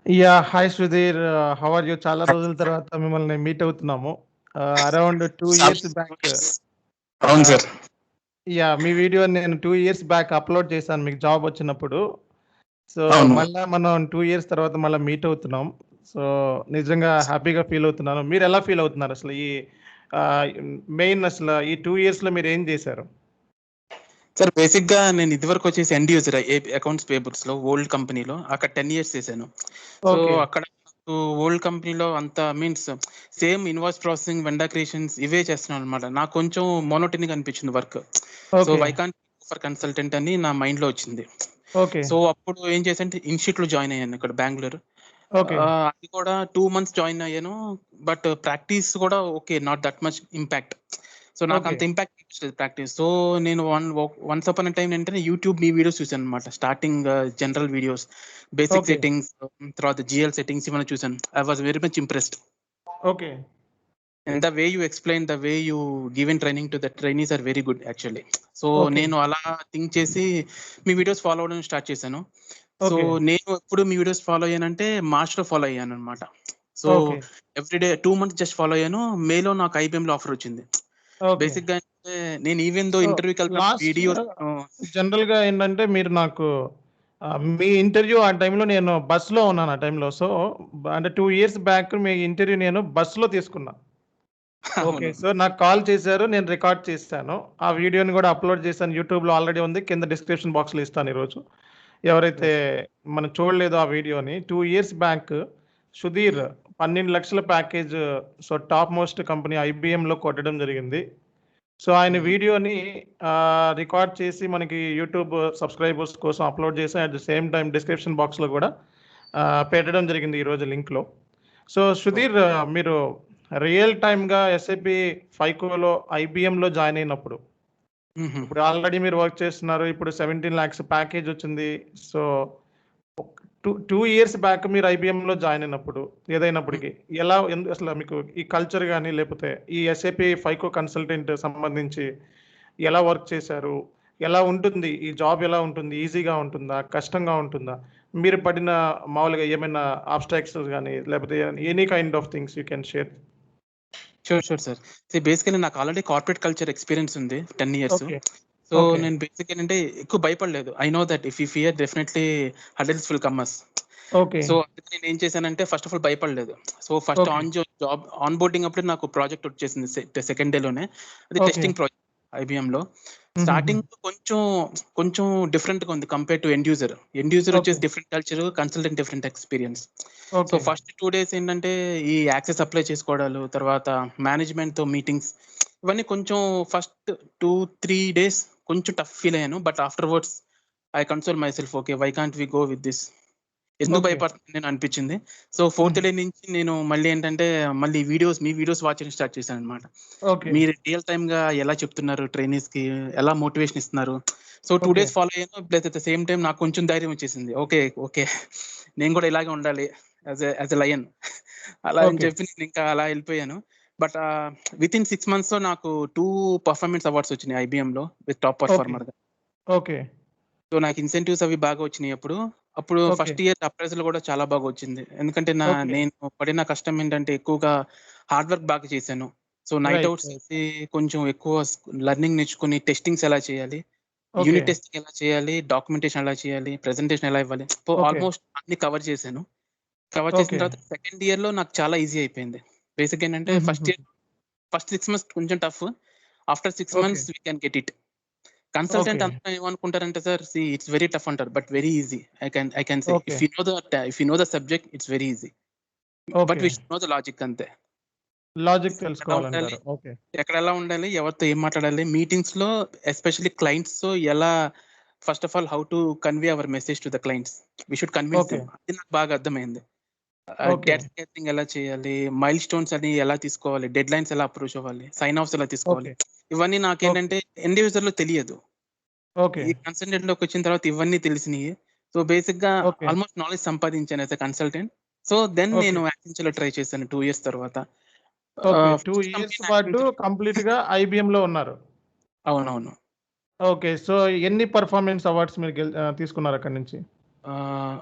Hi Sudheer. How are you? చాలా రోజుల తర్వాత మిమ్మల్ని మీట్ అవుతున్నాము. Around 2 years back. అవును ఆహ్, సార్. మీ వీడియో నేను 2 ఇయర్స్ బ్యాక్ అప్‌లోడ్ చేశాను మీకు జాబ్ వచ్చినప్పుడు. సో, అవును. మళ్ళా మనం 2 ఇయర్స్ తర్వాత మళ్ళా మీట్ అవుతున్నాం. సో, నిజంగా హ్యాపీగా ఫీల్ అవుతున్నాను. మీరెలా ఫీల్ అవుతున్నారు అసలు? ఆహ్, మెయిన్ అసల ఈ 2 ఇయర్స్‌లో మీరేం చేశారు? సార్ బేసిక్‌గా నేను ఇదివరకు వచ్చేసి ఎండ్ యూజర్ అకౌంట్స్ పేపర్స్‌లో ఓల్డ్ కంపెనీలో అక్కడ 10 ఇయర్స్ చేశాను. So, okay. అక్కడ నాకు ఓల్డ్ కంపెనీలో అంత means same invoice processing, vendor creations ఇవే చేస్తున్నాననమాట. నాకు కొంచెం మోనోటోనిక్‌గా అనిపించింది work. So, okay. Why can't for consultant అని నా మైండ్‌లో వచ్చింది. ఓకే. సో, అప్పుడు ఏం చేశానంటే ఇన్‌స్టిట్యూట్‌లో జాయిన్ అయ్యాను ఇక్కడ బెంగుళూరు. ఓకే. అది కూడా 2 మంత్స్ జాయిన్ అయ్యాను. బట్ ప్రాక్టీస్ కూడా okay. Not that much impact. So, okay. నాకంత ఇంపాక్ట్ అనిపించలేదు ప్రాక్టీస్. సో, నేను వన్స్ అపాన్ ఎ టైమ్ ఏంటంటే యూట్యూబ్ మీ వీడియోస్ చూసాననమాట. Starting general videos, basic okay. Settings, తర్వాత జీఎల్ సెట్టింగ్స్ ఇవన్నీ చూసాను. I was very much impressed. Okay. And the way you explain, the way you given training to the trainees are very good actually. So, okay. నేను అలా think చేసి మీ videos follow అవ్వడం start చేశాను. So, okay. నేను ఎప్పుడు మీ videos follow అయ్యానంటే మార్చ్‌లో ఫాలో అయ్యాననమాట. So, okay. Everyday 2 months just follow అయ్యాను. మేలో నాకు ఐబీఎంలో ఆఫర్ వచ్చింది. ఓకే. బేసిక్‌గా అంటే నేను ఈవెన్ దో సో, ఇంటర్వ్యూకి వెళ్ళినప్పుడు లాస్ట్ వీడియోస్ జనరల్‌గా ఏంటంటే మీరు నాకు మీ ఇంటర్వ్యూ ఆ టైంలో నేను బస్‌లో ఉన్నాను ఆ టైంలో. సో, అంటే 2 ఇయర్స్ బ్యాక్ మీ ఇంటర్వ్యూ నేను బస్‌లో తీసుకున్నా. ఓకే. అవును. సో, నాకు కాల్ చేశారు. నేను రికార్డ్ చేశాను. ఆ వీడియోని గూడా అప్‌లోడ్ చేశాను. యూట్యూబ్‌లో ఆల్రెడీ ఉంది. కింద డిస్క్రిప్షన్ బాక్స్‌లో ఇస్తాను ఈరోజు. ఎవరైతే మనం చూడలేదో ఆ వీడియోని 2 years back Sudheer 12,00,000 package. So, top most company ఐబీఎంలో కొట్టడం జరిగింది. సో, ఆయన వీడియోని రికార్డ్ చేసి మనకి యూట్యూబ్ సబ్‌స్క్రైబర్స్ కోసం అప్‌లోడ్ చేసి at the same time description బాక్స్‌లో గూడా పెట్టడం జరిగింది ఈరోజు లింక్‌లో. సో, సుధీర్, మీరు రియల్ టైమ్‌గా ఎస్ఏపీ ఫైకోలో ఐబీఎంలో జాయిన్ అయినప్పుడు, ఇప్పుడు ఆల్రెడీ మీరు వర్క్ చేస్తున్నారు. ఇప్పుడు 17,00,000 ప్యాకేజ్ వచ్చింది. సో, 2 ఇయర్స్ బ్యాక్ మీరు ఐబీఎంలో జాయిన్ అయినప్పుడు ఏదైనప్పటికి ఎలా అసలు మీకు ఈ కల్చర్ గాని, లేపోతే ఈ ఎస్ఏపీ ఫైకో కన్సల్టెంట్ సంబంధించి ఎలా వర్క్ చేశారు? ఎలా ఉంటుంది? ఈ జాబ్ ఎలా ఉంటుంది? ఈజీగా ఉంటుందా? కష్టంగా ఉంటుందా? మీరు పడిన మామూలుగా ఏమైనా ఆబ్‌స్టాకిల్స్ గాని, లేపోతే any kind of things you can share. Sure sir. Basically నాకు ఆల్రెడీ కార్పొరేట్ కల్చర్ ఎక్స్‌పీరియన్స్ ఉంది 10 ఇయర్స్. ఓకే. So, okay. నేను బేసిక్‌గా ఏంటంటే ఎక్కువ భయపడలేదు. I know that if you fear definitely hurdles will come us. Okay. So, అందుకే నేనేం చేశానంటే ఫస్ట్ ఆఫ్ ఆల్ భయపడలేదు. So, first okay. Job onboarding అప్పుడే నాకు ప్రాజెక్ట్ వచ్చేసింది సెకండ్ డేలోనే. అది ఓకే. Testing project ఐబీఎంలో. హుహుహు. స్టార్టింగ్ కొంచెం కొంచెం డిఫరెంట్‌గా ఉంది compare to end user. End user okay. వచ్చేసి different culture, consultant different experience. So, okay. First 2 days ఏంటంటే ఈ యాక్సెస్ అప్లై చేసుకోవడాలు, తర్వాత మేనేజ్‌మెంట్‌తో మీటింగ్స్ ఇవన్నీ కొంచెం ఫస్ట్ 2, 3 డేస్ కొంచెం టఫ్ ఫీల్ అయ్యాను. But afterwards I console myself. Okay. Why can't we go with this? ఎందుకు okay. భయపడుతున్నానని అనిపించింది. సో, ఫోర్త్ హుహు. డే నుంచి నేను మళ్ళీ మీ వీడియోస్ వాచ్ చేయడం స్టార్ట్ చేశాననమాట. ఓకే. మీరు రియల్ టైమ్‌గా ఎలా చెప్తున్నారు ట్రైనీస్‌కి? ఎలా మోటివేషన్ ఇస్తున్నారు? So, 2 okay. డేస్ ఫాలో అయ్యాను. Plus at the same time నాకు కొంచెం ధైర్యం వచ్చేసింది. ఓకే. ఓకే. నేను కూడా ఇలాగే ఉండాలి. యాస్ ఎ లయన్ అలా అని ఓకే. చెప్పి నేనింకా అలా ఎళ్ళిపోయాను. బట్ వితిన్ 6 మంత్స్‌లో నాకు 2 పెర్ఫార్మన్స్ అవార్డ్స్ వచ్చినాయి ఐబీఎంలో విత్ టాప్ ఓకే. పెర్ఫార్మర్‌గా. ఓకే. సో, నాకు ఇన్సెంటివ్స్ అవి బాగా వచ్చినాయి అప్పుడు. అప్పుడు ఓకే. ఫస్ట్ ఇయర్ అప్రైజల్ కూడా చాలా బాగా వచ్చింది. ఎందుకంటే ఓకే. నేను పడిన కష్టం ఏంటంటే ఎక్కువగా హార్డ్ వర్క్ బాగా చేశాను. So, night right. Outs right. చేసి కొంచెం ఎక్కువ లెర్నింగ్ నేర్చుకొని టెస్టింగ్స్ ఎలా చేయాలి? ఓకే. యూనిట్ టెస్టింగ్ ఎలా చేయాలి? డాక్యుమెంటేషన్ ఎలా చేయాలి? ప్రెజెంటేషన్ ఎలా ఇవ్వాలి? So, okay. ఆల్‌మోస్ట్ అన్నీ కవర్ చేశాను. కవర్ చేసిన ఓకే. తర్వాత సెకండ్ ఇయర్‌లో నాకు చాలా ఈజీ అయిపోయింది. బేసిక్‌గా ఏంటంటే హుహుహు. ఫస్ట్ 6 మంత్స్ కొంచెం tough. After 6 okay. Months we can get it. Consultant okay. అంతా ఏమనుకుంటారంటే సార్ ఇట్స్ వెరీ టఫ్ అంటారు. But very easy. I can say okay. If you know the subject it's very easy. But okay. We should know the logic అంతే. Logic ఎక్కడ ఉండాలి? తెలుసుకోవాలంటారు. Okay. ఎక్కడ ఎలా ఉండాలి? ఎవరితో ఏం మాట్లాడాలి? మీటింగ్స్‌లో ఎస్పెషల్లీ క్లయింట్స్‌తో ఎలా first of all how to convey our message to the clients. We should convince okay. Them. అది నాకు బాగా అర్థమైంది. ఓకే. డేటా గ్యాదరింగ్ ఎలా చేయాలి? మైల్ స్టోన్స్ అని ఎలా తీసుకోవాలి? డెడ్‌లైన్స్ ఎలా అప్రోచ్ అవ్వాలి? సైన్ ఆఫ్స్ ఎలా తీసుకోవాలి? ఓకే. ఇవన్నీ ఓకే. నాకేంటంటే ఎండ్ యూజర్‌లో తెలియదు. ఓకే. ఈ కన్సల్టెంట్‌లోకొచ్చిన తర్వాత ఇవన్నీ తెలిసినియి. సో, బేసిక్‌గా ఓకే. ఆల్‌మోస్ట్ నాలెడ్జ్ సంపాదించాను as a consultant. So, then okay. నేను యాక్సెంచర్‌లో ట్రై చేశాను 2 ఇయర్స్ తర్వాత. ఓకే. 2 ఫస్ట్ ఇయర్స్ కంపెనీ పాటు యాక్సెంచర్. కంప్లీట్‌గా ఐబీఎంలో ఉన్నారు. అవునవును. ఓకే. సో, ఎన్ని పెర్ఫార్మన్స్ అవార్డ్స్ మీరు తీసుకున్నారు అక్కడి నుంచి?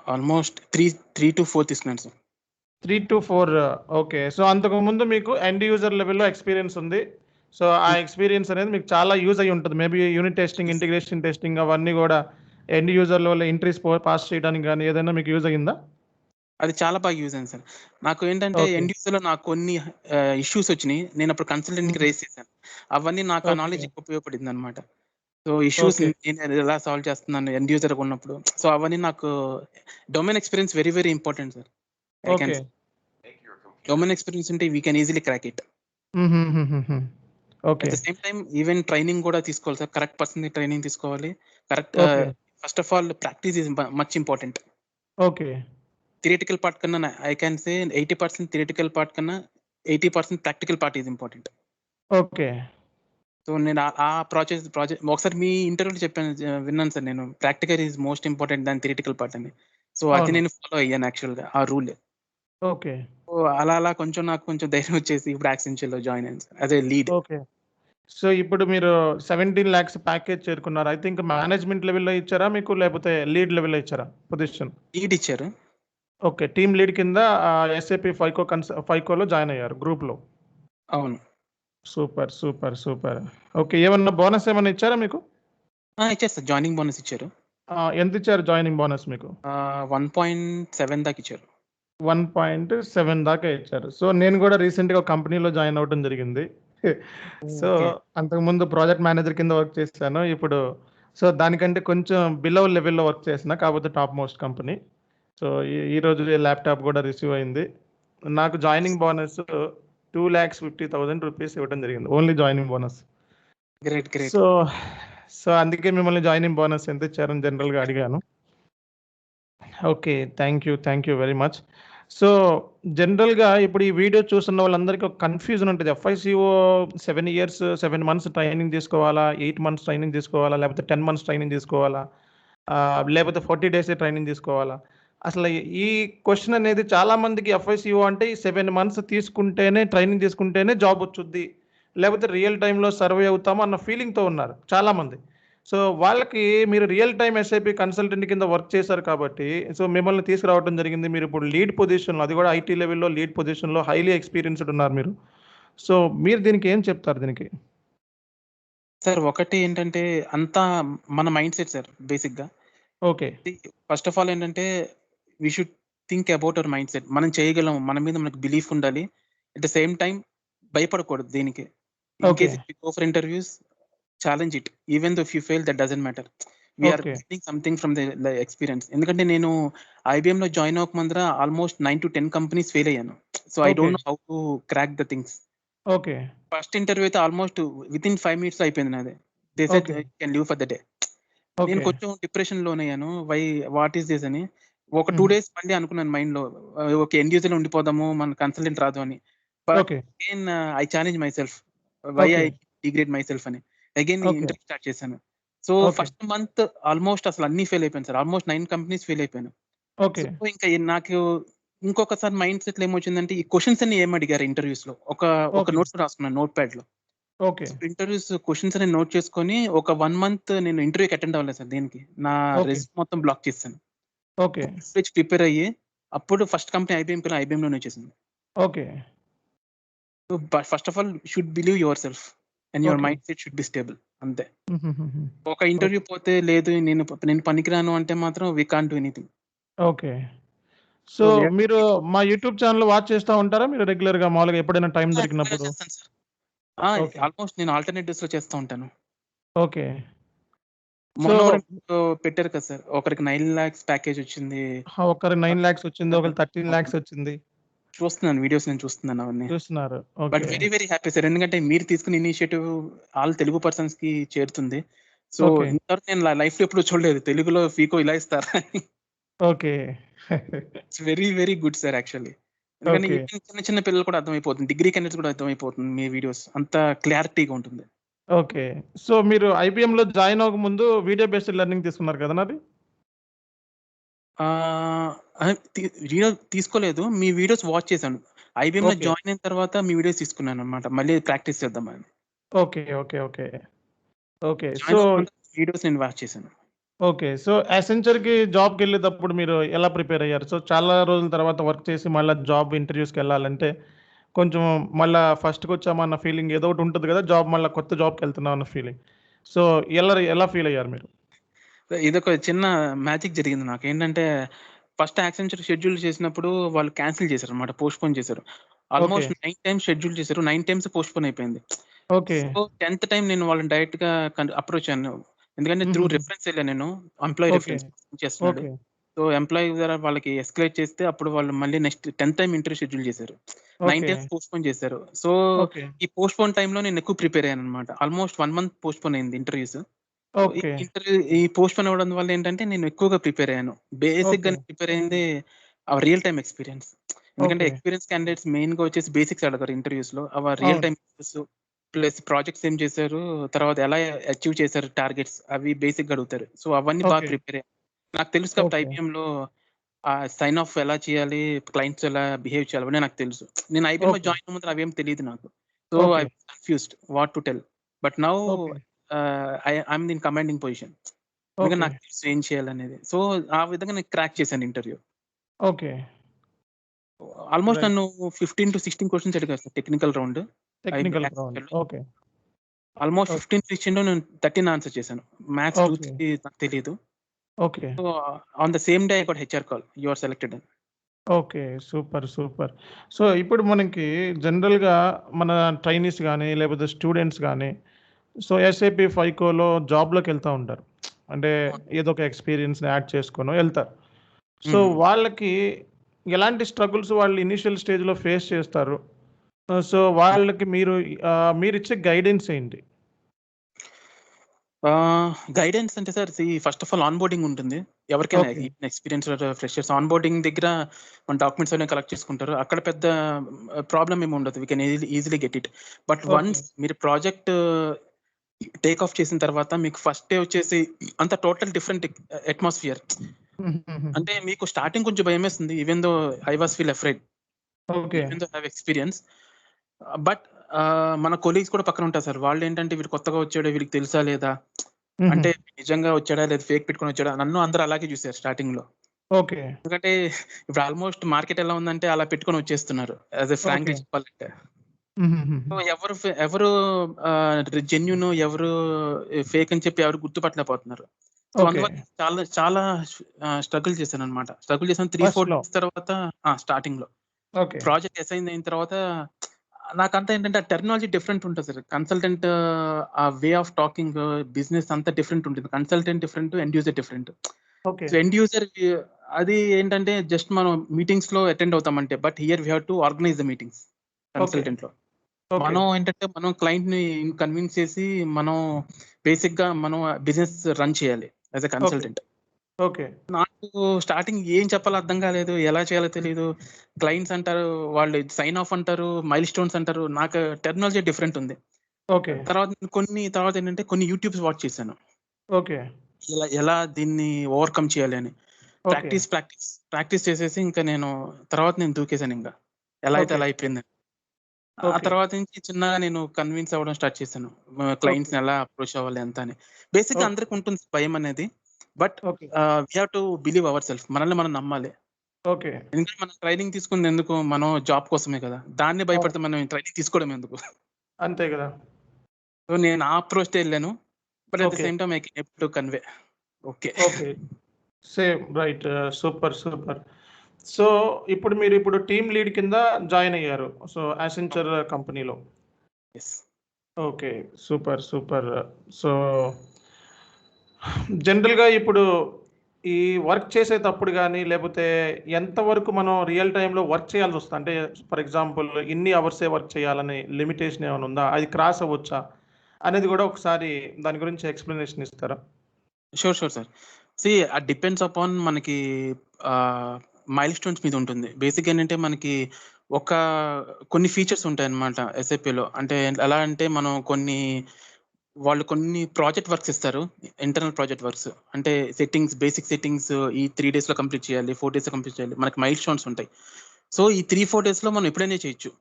ఆల్మోస్ట్ 3 to 4 తీసుకున్నాను సార్. 3-4 ఓకే. సో, అంతకుముందు మీకు ఎండ్ యూజర్ లెవెల్‌లో ఎక్స్‌పీరియన్స్ ఉంది. సో, ఆ ఎక్స్‌పీరియన్స్ అనేది మీకు చాలా యూజ్ అయ్యి ఉంటది. Maybe unit testing, integration testing అవన్నీ గూడా ఎండ్ యూజర్ లెవెల్‌లో ఎంట్రీస్ పాస్ చేయడానికి గాని ఏదైనా మీకు యూజ్ అయ్యిందా? అది చాలా బాగా యూజ్ అయింది సార్. నాకు ఏంటంటే ఓకే. ఎండ్ యూజర్‌లో నాకు కొన్ని ఇష్యూస్ వచ్చినాయి. నేను అప్పుడు కన్సల్టెంట్‌కి హ్మ్. రైజ్ చేశాను. అవన్నీ నాకు ఆ ఓకే. నాలెడ్జ్ ఉపయోగపడిందన్నమాట. So, issues okay. నేను ఎలా సాల్వ్ చేస్తున్నాను ఎండ్ యూజర్‌గా ఉన్నప్పుడు. సో, అవన్నీ నాకు domain experience very very important sir. I can okay. Domain experience ఉంటే we can easily crack it. హుహుహుహుహు. At okay. The same time even training కూడా తీసుకోవాలి సార్. కరెక్ట్ పర్సన్‌ని ట్రైనింగ్ తీసుకోవాలి. Correct okay. First of all practice is much important. Okay. Theoretical part కన్నా I can say 80% theoretical part కన్నా 80% practical part is important. Okay. So, నేను ఆ project ఒకసారి మీ ఇంటర్వ్యూలో చెప్పాను విన్నాను సార్ నేను. Practical is most important than theoretical part అని. సో, అది అవును. నేను ఫాలో అయ్యాను యాక్చువల్‌గా ఆ రూల్. ఓకే. సో, అలా అలా కొంచెం నాకు కొంచెం ధైర్యం వచ్చేసి ఇప్పుడు యాక్సెంచర్‌లో జాయిన్ అయ్యాను sir. As a lead. Okay. So, ఇప్పుడు మీరు 17,00,000 ప్యాకేజ్ చేరుకున్నారు. ఐ థింక్ మేనేజ్మెంట్ లెవెల్‌లో ఇచ్చారా మీకు? లేపోతే లీడ్ లెవెల్‌లో ఇచ్చారా పొజిషన్? లీడ్ ఇచ్చారు. ఓకే. టీమ్ లీడ్ కింద ఎస్ఏపీ ఫైకోలో జాయిన్ అయ్యారు గ్రూప్‌లో. అవును. సూపర్. సూపర్. సూపర్. ఓకే. ఏమన్నా బోనస్ ఏమన్నా ఇచ్చారా మీకు? ఇచ్చారు సార్. జాయినింగ్ బోనస్ ఇచ్చారు. ఎంతిచ్చారు జాయినింగ్ బోనస్ మీకు? 1.7 దాకా ఇచ్చారు. 1.7 దాకా ఇచ్చారు. సో, నేను గూడా రీసెంట్‌గా ఒక కంపెనీలో జాయిన్ అవ్వటం జరిగింది. So, okay. అంతకుముందు ప్రాజెక్ట్ మేనేజర్ కింద వర్క్ చేశాను. ఇప్పుడు సో, దానికంటే కొంచెం బిలో లెవెల్‌లో వర్క్ చేసిన. కాకపోతే టాప్ మోస్ట్ కంపెనీ. సో, ఈరోజు ల్యాప్‌టాప్ గూడా రిసీవ్ అయింది. నాకు జాయినింగ్ బోనస్ ₹2,50,000 ఇవ్వడం జరిగింది. Only joining bonus. Great. Great. So, so, అందుకే మిమ్మల్ని జాయినింగ్ బోనస్ ఎంతిచ్చారని జనరల్‌గా అడిగాను. Okay. Thank you very much. So, జనరల్‌గా ఇప్పుడు ఈ వీడియో చూస్తున్న వాళ్ళందరికీ ఒక కన్‌ఫ్యూజన్ ఉంటది. ఎఫ్ఐసీఓ 7 ఇయర్స్, 7 మంత్స్ ట్రైనింగ్ తీసుకోవాలా? 8 మంత్స్ ట్రైనింగ్ తీసుకోవాలా? లేకపోతే 10 మంత్స్ ట్రైనింగ్ తీసుకోవాలా? లేపోతే 40 డేసే ట్రైనింగ్ తీసుకోవాలా? అసలు ఈ క్వెషన్ అనేది చాలా మందికి ఎఫ్ఐసీఓ అంటే ఈ 7 మంత్స్ తీసుకుంటేనే ట్రైనింగ్ తీసుకుంటేనే జాబ్ వచ్చుద్ది. లేపోతే రియల్ టైమ్‌లో సర్వే అవుతాము అన్న ఫీలింగ్‌తో ఉన్నారు చాలామంది. సో, వాళ్ళకి మీరు రియల్ టైమ్ ఎస్ఐపి కన్సల్టెంట్ కింద వర్క్ చేశారు కాబట్టి, సో, మిమ్మల్ని తీసుకురావడం జరిగింది. మీరిప్పుడు లీడ్ పొజిషన్‌లో అది కూడా ఐటీ లెవెల్‌లో లీడ్ పొజిషన్‌లో హైలీ ఎక్స్‌పీరియన్స్‌డ్ ఉన్నారు మీరు. సో, మీరు దీనికి ఏం చెప్తారు దీనికి? సార్ ఒకటి ఏంటంటే అంతా మన మైండ్ సెట్ సార్ బేసిక్‌గా. ఓకే. ఫస్ట్ ఆఫ్ ఆల్ ఏంటంటే we should think about our mindset. మనం చేయగలం. మన మీద మనకు బిలీఫ్ ఉండాలి. అట్ ద సేమ్ టైమ్ భయపడకూడదు దేనికి. In okay. Case if you go for interviews challenge it. Even though if you fail that doesn't matter. We are okay. Gaining something from the experience. ఎందుకంటే నేను ఐబీఎంలో join అవ్వక ముందర almost 9-10 companies fail అయ్యాను. So, I okay. Don't know how to crack the things. Okay. First interview అయితే almost within 5 మినిట్స్‌లో అయిపోయింది నాది. They said okay. You can leave for the day. నేను ఓకే. కొంచెం డిప్రెషన్ లోనయ్యాను. వాట్ ఈస్ దిస్ అని. ఒక 2 హుహు. డేస్ మళ్ళీ అనుకున్నాను మైండ్‌లో. ఓకే. ఎండ్ యూజర్‌లో ఉండిపోదాము. మన కన్సల్టెంట్ రాదు అని. But okay. Again I challenge my self. Why okay. I degrade my self అని. Again okay. ఇంటర్వ్యూ స్టార్ట్ చేశాను. So, okay. First month almost అసలు అన్నీ ఫెయిల్ అయిపోయాను సార్. ఆల్మోస్ట్ 9 కంపెనీస్ ఫెయిల్ అయిపోయాను. ఓకే. సో, ఇంకా నాకు ఇంకొకసారి మైండ్ సెట్‌లో ఏమొచ్చిందంటే ఈ క్వెషన్స్ అన్ని ఏమడిగారు ఇంటర్వ్యూస్‌లో. ఒక ఓకే. నోట్స్ రాసుకున్నాను నోట్ ప్యాడ్‌లో. ఓకే. సో, ఇంటర్వ్యూస్ క్వెషన్స్ అన్ని నోట్ చేసుకొని ఒక 1 మంత్ నేను ఇంటర్వ్యూకి అటెండ్ అవ్వలేదు సార్ దేనికి. నా ఓకే. రెజ్యూమ్ మొత్తం బ్లాక్ చేసేసాను. ఓకే. ఫుల్ ఫ్లెడ్జ్ ప్రిపేర్ అయ్యి అప్పుడు ఫస్ట్ కంపెనీ ఐబీఎంలోనే వచ్చేసింది. Okay. So, first of all should believe your self and your okay. Mind set should be stable అంతే. హుహుహుహు. ఒక ఇంటర్వ్యూ ఓకే. పోతే లేదు నేను పనికిరాను అంటే మాత్రం we can't do anything. Okay. So, so, we have to మీరు బిలీవ్. మా యూట్యూబ్ ఛానెల్ వాచ్ చేస్తా ఉంటారా? మీరు రెగ్యులర్‌గా మామూలుగా ఎప్పుడైనా టైం రెగ్యులర్‌గా దొరికినప్పుడు? చేస్తాను సార్. ఓకే. ఆల్మోస్ట్ నేను ఆల్టర్‌నేట్ డేస్‌లో చేస్తూ ఉంటాను. ఓకే. సో, మొన్న కూడా పెట్టారు కదా సార్. ఒకరికి 9,00,000 ప్యాకేజ్ వచ్చింది. ఒకరికి 9,00,000 వచ్చింది. ఒకరికి 13,00,000 వచ్చింది. చూస్తున్నాను. వీడియోస్ నేను చూస్తున్నాను అవన్నీ. చూస్తున్నారు. But okay. Very very happy sir. ఎందుకంటే మీరు తీసుకున్న ఇనిషియేటివ్ ఆల్ తెలుగు పర్సన్స్‌కి చేరుతుంది. So, okay. ఇంతవరకు నేను లైఫ్‌లో ఎప్పుడు చూడలేదు. తెలుగులో ఫీకో ఇలా ఇస్తారా అని. Okay. It's very very good sir actually. ఎందుకంటే ఓకే. ఈవెన్ చిన్న చిన్న పిల్లలు కూడా అర్థమైపోతుంది. డిగ్రీ క్యాండిడేట్స్ కూడా అర్థమైపోతుంది మీ వీడియోస్. అంత క్లారిటీగా ఉంటుంది. ఓకే. సో, మీరు ఐబీఎంలో జాయిన్ అవ్వకముందు వీడియో బేస్డ్ లెర్నింగ్ తీసుకున్నారు కదా నాది? ఆహ్, అహా! వీడియో తీసుకోలేదు. మీ వీడియోస్ వాచ్ చేశాను. ఐబీఎంలో ఓకే. జాయిన్ అయిన తర్వాత మీ వీడియోస్ తీసుకున్నానన్నమాట. మళ్ళీ ప్రాక్టీస్ చేద్దామని. Okay. Okay. Okay. Okay. So, join అవ్వక ముందు వీడియోస్ నేను వాచ్ చేశాను. ఓకే. సో, అసెంచర్‌కి జాబ్‌కెళ్ళేటప్పుడు మీరు ఎలా ప్రిపేర్ అయ్యారు? సో, చాలా రోజుల తర్వాత వర్క్ చేసి మళ్ళా జాబ్ ఇంటర్‌వ్యూస్‌కెళ్ళాలంటే కొంచెం మళ్ళా ఫస్ట్‌కొచ్చామన్న ఫీలింగ్ ఏదో ఒకటి ఉంటది గదా! మళ్ళా కొత్త జాబ్‌కెళ్తున్నాం అన్న ఫీలింగ్. సో, ఎలా ఫీల్ అయ్యారు మీరు? ఇదొక చిన్న మ్యాజిక్ జరిగింది నాకు. ఏంటంటే ఫస్ట్ యాక్సెంచర్ షెడ్యూల్ చేసినప్పుడు వాళ్ళు క్యాన్సిల్ చేశారన్నమాట. పోస్ట్‌పోన్ చేశారు. ఓకే. ఆల్‌మోస్ట్ 9 టైమ్స్ షెడ్యూల్ చేశారు. 9 టైమ్స్ పోస్ట్‌పోన్ అయిపోయింది. ఓకే. సో, 10థ్ టైమ్ నేను వాళ్ళని డైరెక్ట్‌గా అప్రోచ్ అయ్యాను. ఎందుకంటే త్రూ హుహుహు. రిఫరెన్స్ ఎళ్ళాను నేను. Employee okay. రిఫరెన్స్ చేస్తున్నాడు. ఓకే. సో, ఎంప్లాయీ ద్వారా వాళ్ళకి ఎస్కలేట్ చేస్తే అప్పుడు వాళ్ళు మళ్ళీ నెక్స్ట్ 10థ్ టైమ్ ఇంటర్వ్యూ షెడ్యూల్ చేశారు. 9 ఓకే. టైమ్స్ పోస్ట్‌పోన్ చేశారు. So, okay. ఈ పోస్ట్‌పోన్ టైమ్‌లో నేను ఎక్కువ ప్రిపేర్ అయ్యానన్నమాట. ఆల్‌మోస్ట్ 1 మంత్ పోస్ట్‌పోన్ అయింది ఇంటర్వ్యూస్. So, okay. ఈ పోస్ట్‌పోన్ అవ్వడం వల్ల ఏంటంటే నేను ఎక్కువగా ప్రిపేర్ అయ్యాను. బేసిక్‌గా ఓకే. నేను ప్రిపేర్ అయింది రియల్ టైమ్ ఎక్స్‌పీరియన్స్. ఎందుకంటే ఓకే. ఎక్స్‌పీరియన్స్ క్యాండిడేట్స్ మెయిన్‌గా వచ్చేసి బేసిక్స్ అడుగుతారు ఇంటర్వ్యూస్‌లో. రియల్ అవును. టైమ్ ఇష్యూస్ ప్లస్ ప్రాజెక్ట్స్ ఏం చేశారు, తర్వాత ఎలా అచీవ్ చేశారు టార్గెట్స్ అవి బేసిక్‌గా అడుగుతారు. సో, అవన్నీ బాగా ఓకే. ప్రిపేర్ అయ్యాను. నాకు తెలుసు కాబట్టి ఓకే. ఐబీఎంలో సైన్ ఆఫ్ ఎలా చేయాలి, క్లయింట్స్‌తో ఎలా బిహేవ్ చేయాలి అవన్నీ నాకు తెలుసు. నేను ఐబీఎంలో ఓకే. జాయిన్ ముందర అవేం తెలీదు నాకు. So, I okay. Was confused what to tell. But now okay. I'm in commanding position. ఎందుకంటే ఓకే. నాకు తెలుసు ఏం చేయాలనేది. సో, ఆ విధంగా నేను క్రాక్ చేశాను ఇంటర్వ్యూ. ఓకే. Almost right. నన్ను 15-16 క్వెషన్స్ అడిగారు sir technical round. Technical round. యాక్సెప్టెడ్‌లో. ఓకే. Almost okay. 15 క్వెషన్‌లో నేను 13 ఆన్సర్ చేశాను. Maths 2, okay. 3 నాకు తెలీదు. Okay. So, on the same day I got HR call. You are selected అని. ఓకే. సూపర్. సూపర్. సో, ఇప్పుడు మనకి జనరల్‌గా మన ట్రైనీస్ గాని, లేకపోతే స్టూడెంట్స్ గాని, సో, ఎస్ఏపీ ఫైకోలో జాబ్‌లోకెళ్తా ఉంటారు. అంటే అవును. ఏదో ఒక ఎక్స్‌పీరియన్స్‌ని యాడ్ చేసుకొనో ఎళ్తారు. సో, హ్మ్. వాళ్ళకి ఎలాంటి స్ట్రగుల్స్ వాళ్ళు ఇనీషియల్ స్టేజ్‌లో ఫేస్ చేస్తారు? సో, వాళ్ళకి మీరిచ్చే గైడెన్స్ ఏంటి? గైడెన్స్ అంటే sir first of all on boarding ఉంటుంది. ఎవరికైనా okay. Experienced freshers on boarding దగ్గర మన డాక్యుమెంట్స్ అన్నీ కలెక్ట్ చేసుకుంటారు. అక్కడ పెద్ద ప్రాబ్లమ్ ఏమి ఉండదు. We can easily get it. But okay. Once మీరు ప్రాజెక్ట్ టేక్ ఆఫ్ చేసిన తర్వాత మీకు ఫస్ట్ డే వచ్చేసి అంతా టోటల్ డిఫరెంట్ అట్మాస్ఫియర్. హుహుహు. అంటే మీకు స్టార్టింగ్ కొంచెం భయమేస్తుంది. Even though I was feel afraid. Okay. Even though I have experience. But మన కొలీగ్స్ కూడా పక్కన ఉంటారు సార్. వాళ్ళేంటంటే వీడు కొత్తగా వచ్చాడు. వీడికి తెలుసా లేదా? హుహు. అంటే నిజంగా వచ్చాడా? లేదా ఫేక్ పెట్టుకొని వచ్చాడా? నన్ను అందరూ అలాగే చూసారు స్టార్టింగ్‌లో. ఓకే. ఎందుకంటే ఇప్పుడు ఆల్‌మోస్ట్ మార్కెట్ ఎలా ఉందంటే అలా పెట్టుకొని వచ్చేస్తున్నారు. As a okay. ఫ్రాంక్‌లీ చెప్పాలంటే. హుహుహుహు. సో, ఎవరు జెన్యూన్ ఎవరు ఫేక్ అని చెప్పి ఎవరు గుర్తుపట్టలేకపోతున్నారు. So, okay. అందువల్ల చాలా చాలా స్ట్రగుల్ చేశాననమాట. స్ట్రగుల్ చేశాను 3, 4 ఫస్ట్‌లో. డేస్ తర్వాత స్టార్టింగ్‌లో. ఓకే. ప్రాజెక్ట్ అసైన్ అయిన తర్వాత నాకంతా ఏంటంటే ఆ టెర్మినాలజీ డిఫరెంట్ ఉంటది సార్. కన్సల్టెంట్ ఆ వే ఆఫ్ టాకింగ్ బిజినెస్ అంతా డిఫరెంట్ ఉంటుంది. Consultant different, end user different. Okay. So, end యూజర్‌కి అది ఏంటంటే జస్ట్ మనం మీటింగ్స్‌లో అటెండ్ అవుతామంటే. But here we have to organise the meetings okay. కన్సల్టెంట్‌లో. ఓకే. మనం ఏంటంటే మనం క్లయింట్‌ని కన్విన్స్ చేసి మనం బేసిక్‌గా మనం బిజినెస్ రన్ చేయాలి as a okay. Consultant. Okay. నాకు స్టార్టింగ్ ఏం చెప్పాలో అర్థం కాలేదు. ఎలా చేయాలో తెలీదు. క్లయింట్స్ అంటారు, వాళ్ళు సైన్ ఆఫ్ అంటారు, మైల్ స్టోన్స్ అంటారు. నాకు టెర్మినాలజీ డిఫరెంట్ ఉంది. ఓకే. తర్వాత ఏంటంటే కొన్ని యూట్యూబ్స్ వాచ్ చేశాను. ఓకే. ఎలా దీన్ని ఓవర్‌కమ్ చేయాలి అని. ఓకే. ప్రాక్టీస్ చేసేసి ఇంకా నేను దూకేసానింక. ఎలా అయితే ఓకే. అలా అయిపోయింది. ఆ ఓకే. తర్వాత నుంచి చిన్నగా నేను కన్విన్స్ అవ్వడం స్టార్ట్ చేశాను. ఓకే. క్లయింట్స్‌ని ఎలా అప్రోచ్ అవ్వాలి ఎంత అని. బేసిక్‌గా ఓకే. అందరికి ఉంటుంది భయమనేది. But okay. We have to believe our self. మనల్ని మనం నమ్మాలి. ఓకే. ఎందుకంటే మనం ట్రైనింగ్ తీసుకుంది ఎందుకు? మనం జాబ్ కోసమే కదా! దాన్ని అవును. భయపడితే మనం ట్రైనింగ్ తీసుకోవడం ఎందుకు? అంతే గదా! సో, నేను ఆ అప్రోచ్‌తో ఎళ్ళాను. But at the okay. Same time I can able to convey. Okay. Okay. Same right. Super. Super. So, ఇప్పుడు టీమ్ లీడ్ కింద జాయిన్ అయ్యారు. సో, అవును. అసెంచర్ కంపెనీలో. Yes. Okay. Super. Super. So, జనరల్‌గా ఇప్పుడు ఈ వర్క్ చేసేటప్పుడు గాని, లేపోతే ఎంత వరకు మనం రియల్ టైమ్‌లో వర్క్ చేయాల్సొస్తది? అంటే ఫర్ ఎగ్జాంపుల్ ఇన్ని అవర్సే వర్క్ చేయాలని లిమిటేషన్ ఏమైనా ఉందా? అది క్రాస్ అవ్వొచ్చా? అనేది గూడా ఒకసారి దాని గురించి ఎక్స్‌ప్లనేషన్ ఇస్తారా? Sure sir. డిపెండ్స్ అపాన్ మనకి మైల్ స్టోన్స్ మీద ఉంటుంది. బేసిక్‌గా ఏంటంటే మనకి ఒక కొన్ని ఫీచర్స్ ఉంటాయన్నమాట ఎస్ఏపీలో. అంటే ఎలా అంటే వాళ్ళు కొన్ని ప్రాజెక్ట్ వర్క్స్ ఇస్తారు. Internal project works. అంటే బేసిక్ సెట్టింగ్స్ ఈ 3 డేస్‌లో కంప్లీట్ చేయాలి. 4 డేస్‌లో కంప్లీట్ చేయాలి. మనకి మైల్ స్టోన్స్ ఉంటాయి. సో, ఈ 3, 4 డేస్‌లో మనం ఎప్పుడైనా చేయొచ్చు.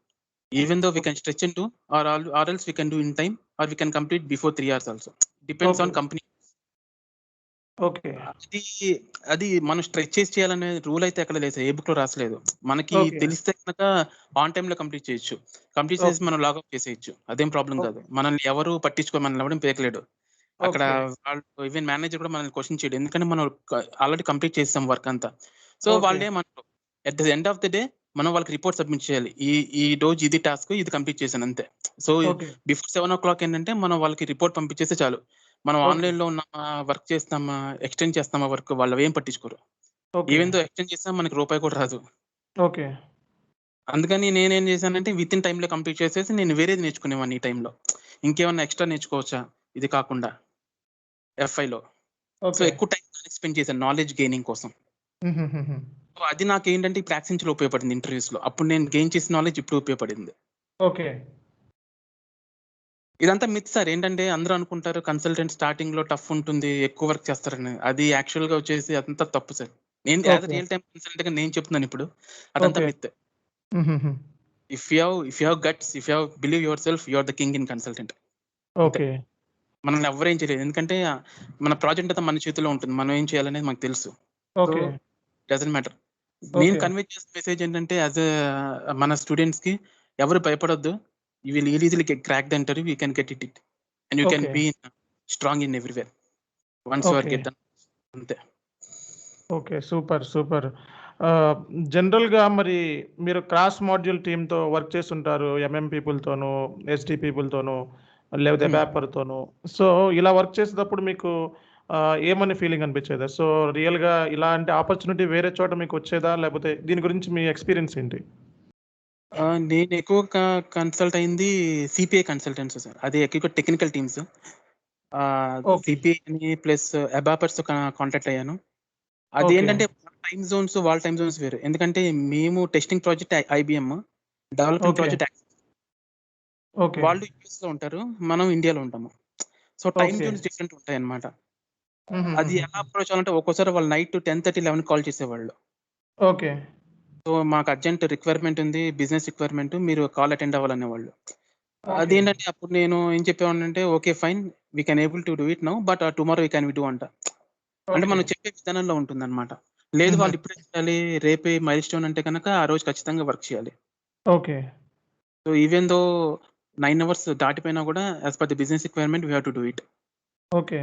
Even though we okay. Can stretch into or else we can do in time or we can complete before 3 hours also. Depends okay. On company. Okay. అది అది మనం స్ట్రెచ్ చేసి చేయాలనే రూల్ అయితే ఎక్కడ లేదు సార్. ఏ బుక్‌లో రాసలేదు. మనకి ఓకే. తెలిస్తే గనక ఆన్ టైమ్‌లో కంప్లీట్ చేయొచ్చు. కంప్లీట్ చేసి ఓకే. మనం లాగ్ ఆఫ్ చేసేయొచ్చు. అదేం ప్రాబ్లమ్ కాదు. ఓకే. మనల్ని ఎవరు పట్టించుకోరు. మనల్ని ఎవడం పీకలేడు. అక్కడ ఓకే. వాళ్ళు ఈవెన్ మేనేజర్ కూడా మనల్ని క్వెషన్ చేయడు. ఎందుకంటే మనం ఆల్రెడీ కంప్లీట్ చేసేసాం వర్క్ అంతా. So okay. వాళ్ళేమనరు. At the end of the day మనం వాళ్ళకి రిపోర్ట్ సబ్మిట్ చేయాలి. ఈ రోజు ఇది టాస్క్, ఇది కంప్లీట్ చేశాను అంతే. So okay. బిఫోర్ 7:00 ఏంటంటే మనం వాళ్ళకి రిపోర్ట్ పంపించేస్తే చాలు. మనం ఓకే. ఆన్‌లైన్‌లో ఉన్నామా, వర్క్ చేస్తున్నామా, ఎక్స్‌టెండ్ చేస్తున్నామా వర్క్ వాళ్ళవేం పట్టించుకోరు. ఓకే. ఈవెన్ దో ఎక్స్‌టెండ్ చేసినా మనకి రూపాయి కూడా రాదు. ఓకే. అందుకని నేనేం చేశానంటే వితిన్ టైమ్‌లో కంప్లీట్ చేసేసి నేను వేరేది నేర్చుకునేవాడిని ఈ టైమ్‌లో. ఇంకేమన్నా ఎక్స్‌ట్రా నేర్చుకోవచ్చా ఇది కాకుండా ఎఫ్ఐలో. So okay. ఎక్కువ టైమ్ దానికి స్పెండ్ చేశాను నాలెడ్జ్ గెయినింగ్ కోసం. హుహుహుహు. సో అది నాకేంటంటే ఇప్పుడు యాక్సెంచర్‌లో ఉపయోగపడింది ఇంటర్వ్యూస్‌లో. అప్పుడు నేను గెయిన్ చేసిన నాలెడ్జ్ ఇప్పుడు ఉపయోగపడింది. ఓకే. ఇదంతా మిత్ సార్. ఏంటంటే అందరూ అనుకుంటారు కన్సల్టెంట్ స్టార్టింగ్‌లో టఫ్ ఉంటుంది. ఎక్కువ వర్క్ చేస్తారని. అది యాక్చువల్‌గా వచ్చేసి అదంతా తప్పు సార్. నేను as a okay. Real time కన్సల్టెంట్‌గా నేను చెప్తున్నాను ఇప్పుడు. అదంతా ఓకే. మిత్. హుహుహు. If you have guts, if you have believe your self you are the king in consultant. అంతే. ఓకే. మనల్ని ఎవ్వరు ఏం చేయలేరు. ఎందుకంటే మన ప్రాజెక్ట్ అంతా మన చేతిలో ఉంటుంది. మనం ఏం చేయాలనేది మనకు తెలుసు. So okay. Doesn't matter. నేను ఓకే. కన్వే చేసిన మెసేజ్ ఏంటంటే మన స్టూడెంట్స్‌కి ఎవరు భయపడొద్దు. You will easily crack the interview. You can get it. And you can okay. Be strong in everywhere. Once you are okay. Get done. అంతే. Okay. Super. Super. జనరల్‌గా మరి మీరు క్రాస్ మాడ్యూల్ టీమ్‌తో వర్క్ చేసుంటారు. ఎంఎం పీపుల్‌తోనూ, SD పీపుల్‌తోనూ, లేకపోతే హ్మ్. అబాపర్‌తోనూ. సో, ఇలా వర్క్ చేసేటప్పుడు మీకు ఏమని ఫీలింగ్ అనిపిచ్చేదా? సో, రియల్‌గా ఇలాంటి ఆపర్చునిటీ వేరే చోట మీకొచ్చేదా? లేకపోతే దీని గురించి మీ ఎక్స్‌పీరియన్స్ ఏంటి? నేను ఎక్కువగా కన్సల్ట్ అయింది సిపిఐ కన్సల్టెంట్స్ సార్. అది ఎక్కువగా టెక్నికల్ టీమ్స్. ఓకే. సిపిఐ అని ప్లస్ అబాపర్స్‌తో కాంటాక్ట్ అయ్యాను. ఓకే. అదేంటంటే వాళ్ళ టైమ్ జోన్స్ వేరు. ఎందుకంటే మేము testing project IBM, developing okay. Project okay. వాళ్ళు యూఎస్‌లో ఉంటారు. మనం ఇండియాలో ఉంటాము. So time okay. Zones different ఉంటాయన్నమాట. అది ఎలా హుహుహుహుహు. అప్రోచ్ అవ్వాలంటే ఒక్కోసారి వాళ్ళు నైట్ 10:30, 11 కాల్ చేసేవాళ్ళు. ఓకే. సో మాకు అర్జెంట్ రిక్వైర్మెంట్ ఉంది. బిజినెస్ రిక్వైర్మెంట్ మీరు కాల్ అటెండ్ అవ్వాలనేవాళ్ళు. ఓకే. అదేంటంటే అప్పుడు నేను ఏం చెప్పేవాడినంటే okay fine. We can able to do it now. But tomorrow we can we do అంట. అంటే ఓకే. మనం చెప్పే విధానంలో ఉంటుందన్నమాట. లేదు హుహు. వాళ్ళు ఇప్పుడే చేయాలి. రేపే మైల్‌స్టోన్ అంటే గనక ఆ రోజు ఖచ్చితంగా వర్క్ చేయాలి. Okay. So even though 9 hours దాటిపోయినా గూడా as per the business requirement we have to do it. Okay.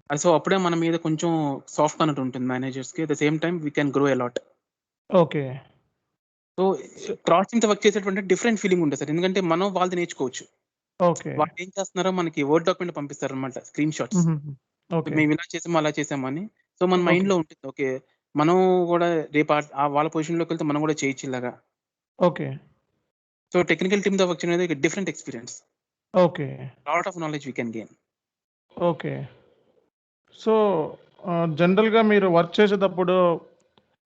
So అప్పుడే మన మీద కొంచెం సాఫ్ట్ కార్నర్ ఉంటుంది మేనేజర్స్‌కి. At the same time we can grow a lot. Okay. So so cross టీమ్‌తో work చేసేటువంటి డిఫరెంట్ ఫీలింగ్ ఉంటది సార్. ఎందుకంటే మనం వాళ్ళది నేర్చుకోవచ్చు. ఓకే. వాళ్ళు ఏం చేస్తున్నారో మనకి వర్డ్ డాక్యుమెంట్ పంపిస్తారనమాట. Screenshots. హుహుహు. ఓకే. మేము ఇలా చేసాము, అలా చేసాము అని. సో మన ఓకే. మైండ్‌లో ఉంటుంది. ఓకే. మనం గూడా రేపు వాళ్ళ పొజిషన్‌లోకెళ్తే మనం గూడా చేయొచ్చు ఇలాగా. ఓకే. సో టెక్నికల్ టీమ్‌తో వర్క్ చేయడం అనేది different experience. Okay. Lot of knowledge we can gain. Okay. So, జనరల్‌గా మీరు వర్క్ చేసేటప్పుడు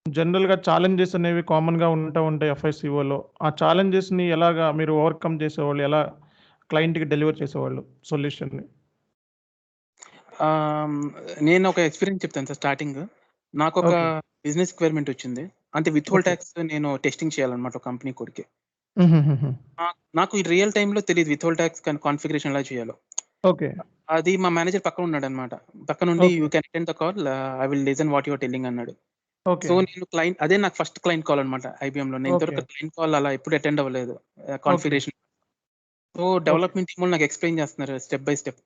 జనరల్‌గా ఛాలెంజెస్ అనేవి కామన్‌గా ఉంటాయి ఎఫ్ఐసీఓలో. ఆ ఛాలెంజెస్‌ని ఎలాగా మీరు ఓవర్‌కమ్ చేసేవాళ్ళు? ఎలా క్లయింట్‌కి డెలివర్ చేసేవాళ్ళు సొల్యూషన్‌ని? ఆహ్, నేను ఒక ఎక్స్‌పీరియన్స్ చెప్తాను సార్ స్టార్టింగ్. నాకొక ఓకే. బిజినెస్ రిక్వైర్మెంట్ వచ్చింది. అంటే విత్‌హోల్డ్ ఓకే. టాక్స్ నేను టెస్టింగ్ చేయాలన్నమాట ఒక కంపెనీ కోడ్‌కి. హుహుహుహు. నాకు ఈ రియల్ టైమ్‌లో తెలీదు విత్‌హోల్డ్ టాక్స్ కాన్ఫిగరేషన్ ఎలా చేయాలో. ఓకే. అది మా మేనేజర్ పక్కన ఉన్నాడన్నమాట. పక్కనుండి okay. You can attend the call. I will listen what you are telling అన్నాడు. So okay. నేను అదే నాకు ఫస్ట్ క్లయింట్ కాల్ అన్నమాట ఐబీఎంలో. నేను ఓకే. ఇంతవరకు క్లయింట్ కాల్ అలా ఎప్పుడు అటెండ్ అవ్వలేదు. Okay. Configuration. So okay. Development team వాళ్ళు నాకు ఎక్స్‌ప్లెయిన్ చేస్తున్నారు స్టెప్ బై స్టెప్.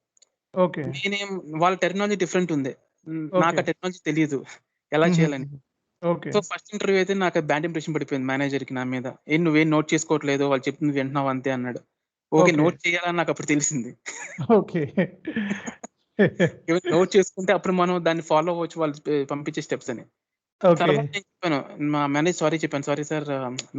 ఓకే. వాళ్ళ టెర్మినాలజీ డిఫరెంట్ ఉంది. నాకు ఓకే. ఆ టెర్మినాలజీ తెలీదు. ఎలా చేయాలని. హుహుహుహు. ఓకే. సో ఫస్ట్ ఇంటర్వ్యూ అయితే నాకు బ్యాడ్ ఇంప్రెషన్ పడిపోయింది మేనేజర్‌కి నా మీద. నువ్వేం నోట్ చేసుకోవట్లేదు. వాళ్ళు చెప్పింది వింటున్నావు అంతే అన్నాడు. ఓకే. ఓకే. నోట్ చేయాలని నాకప్పుడు తెలిసింది. ఓకే. ఈవెన్ నోట్ చేసుకుంటే అప్పుడు మనం దాన్ని ఫాలో అవ్వచ్చు వాళ్ళు పంపించే స్టెప్స్ అని. ఓకే. తర్వాత నేను చెప్పాను. మా మేనేజర్ సారీ చెప్పాను. "సారీ సార్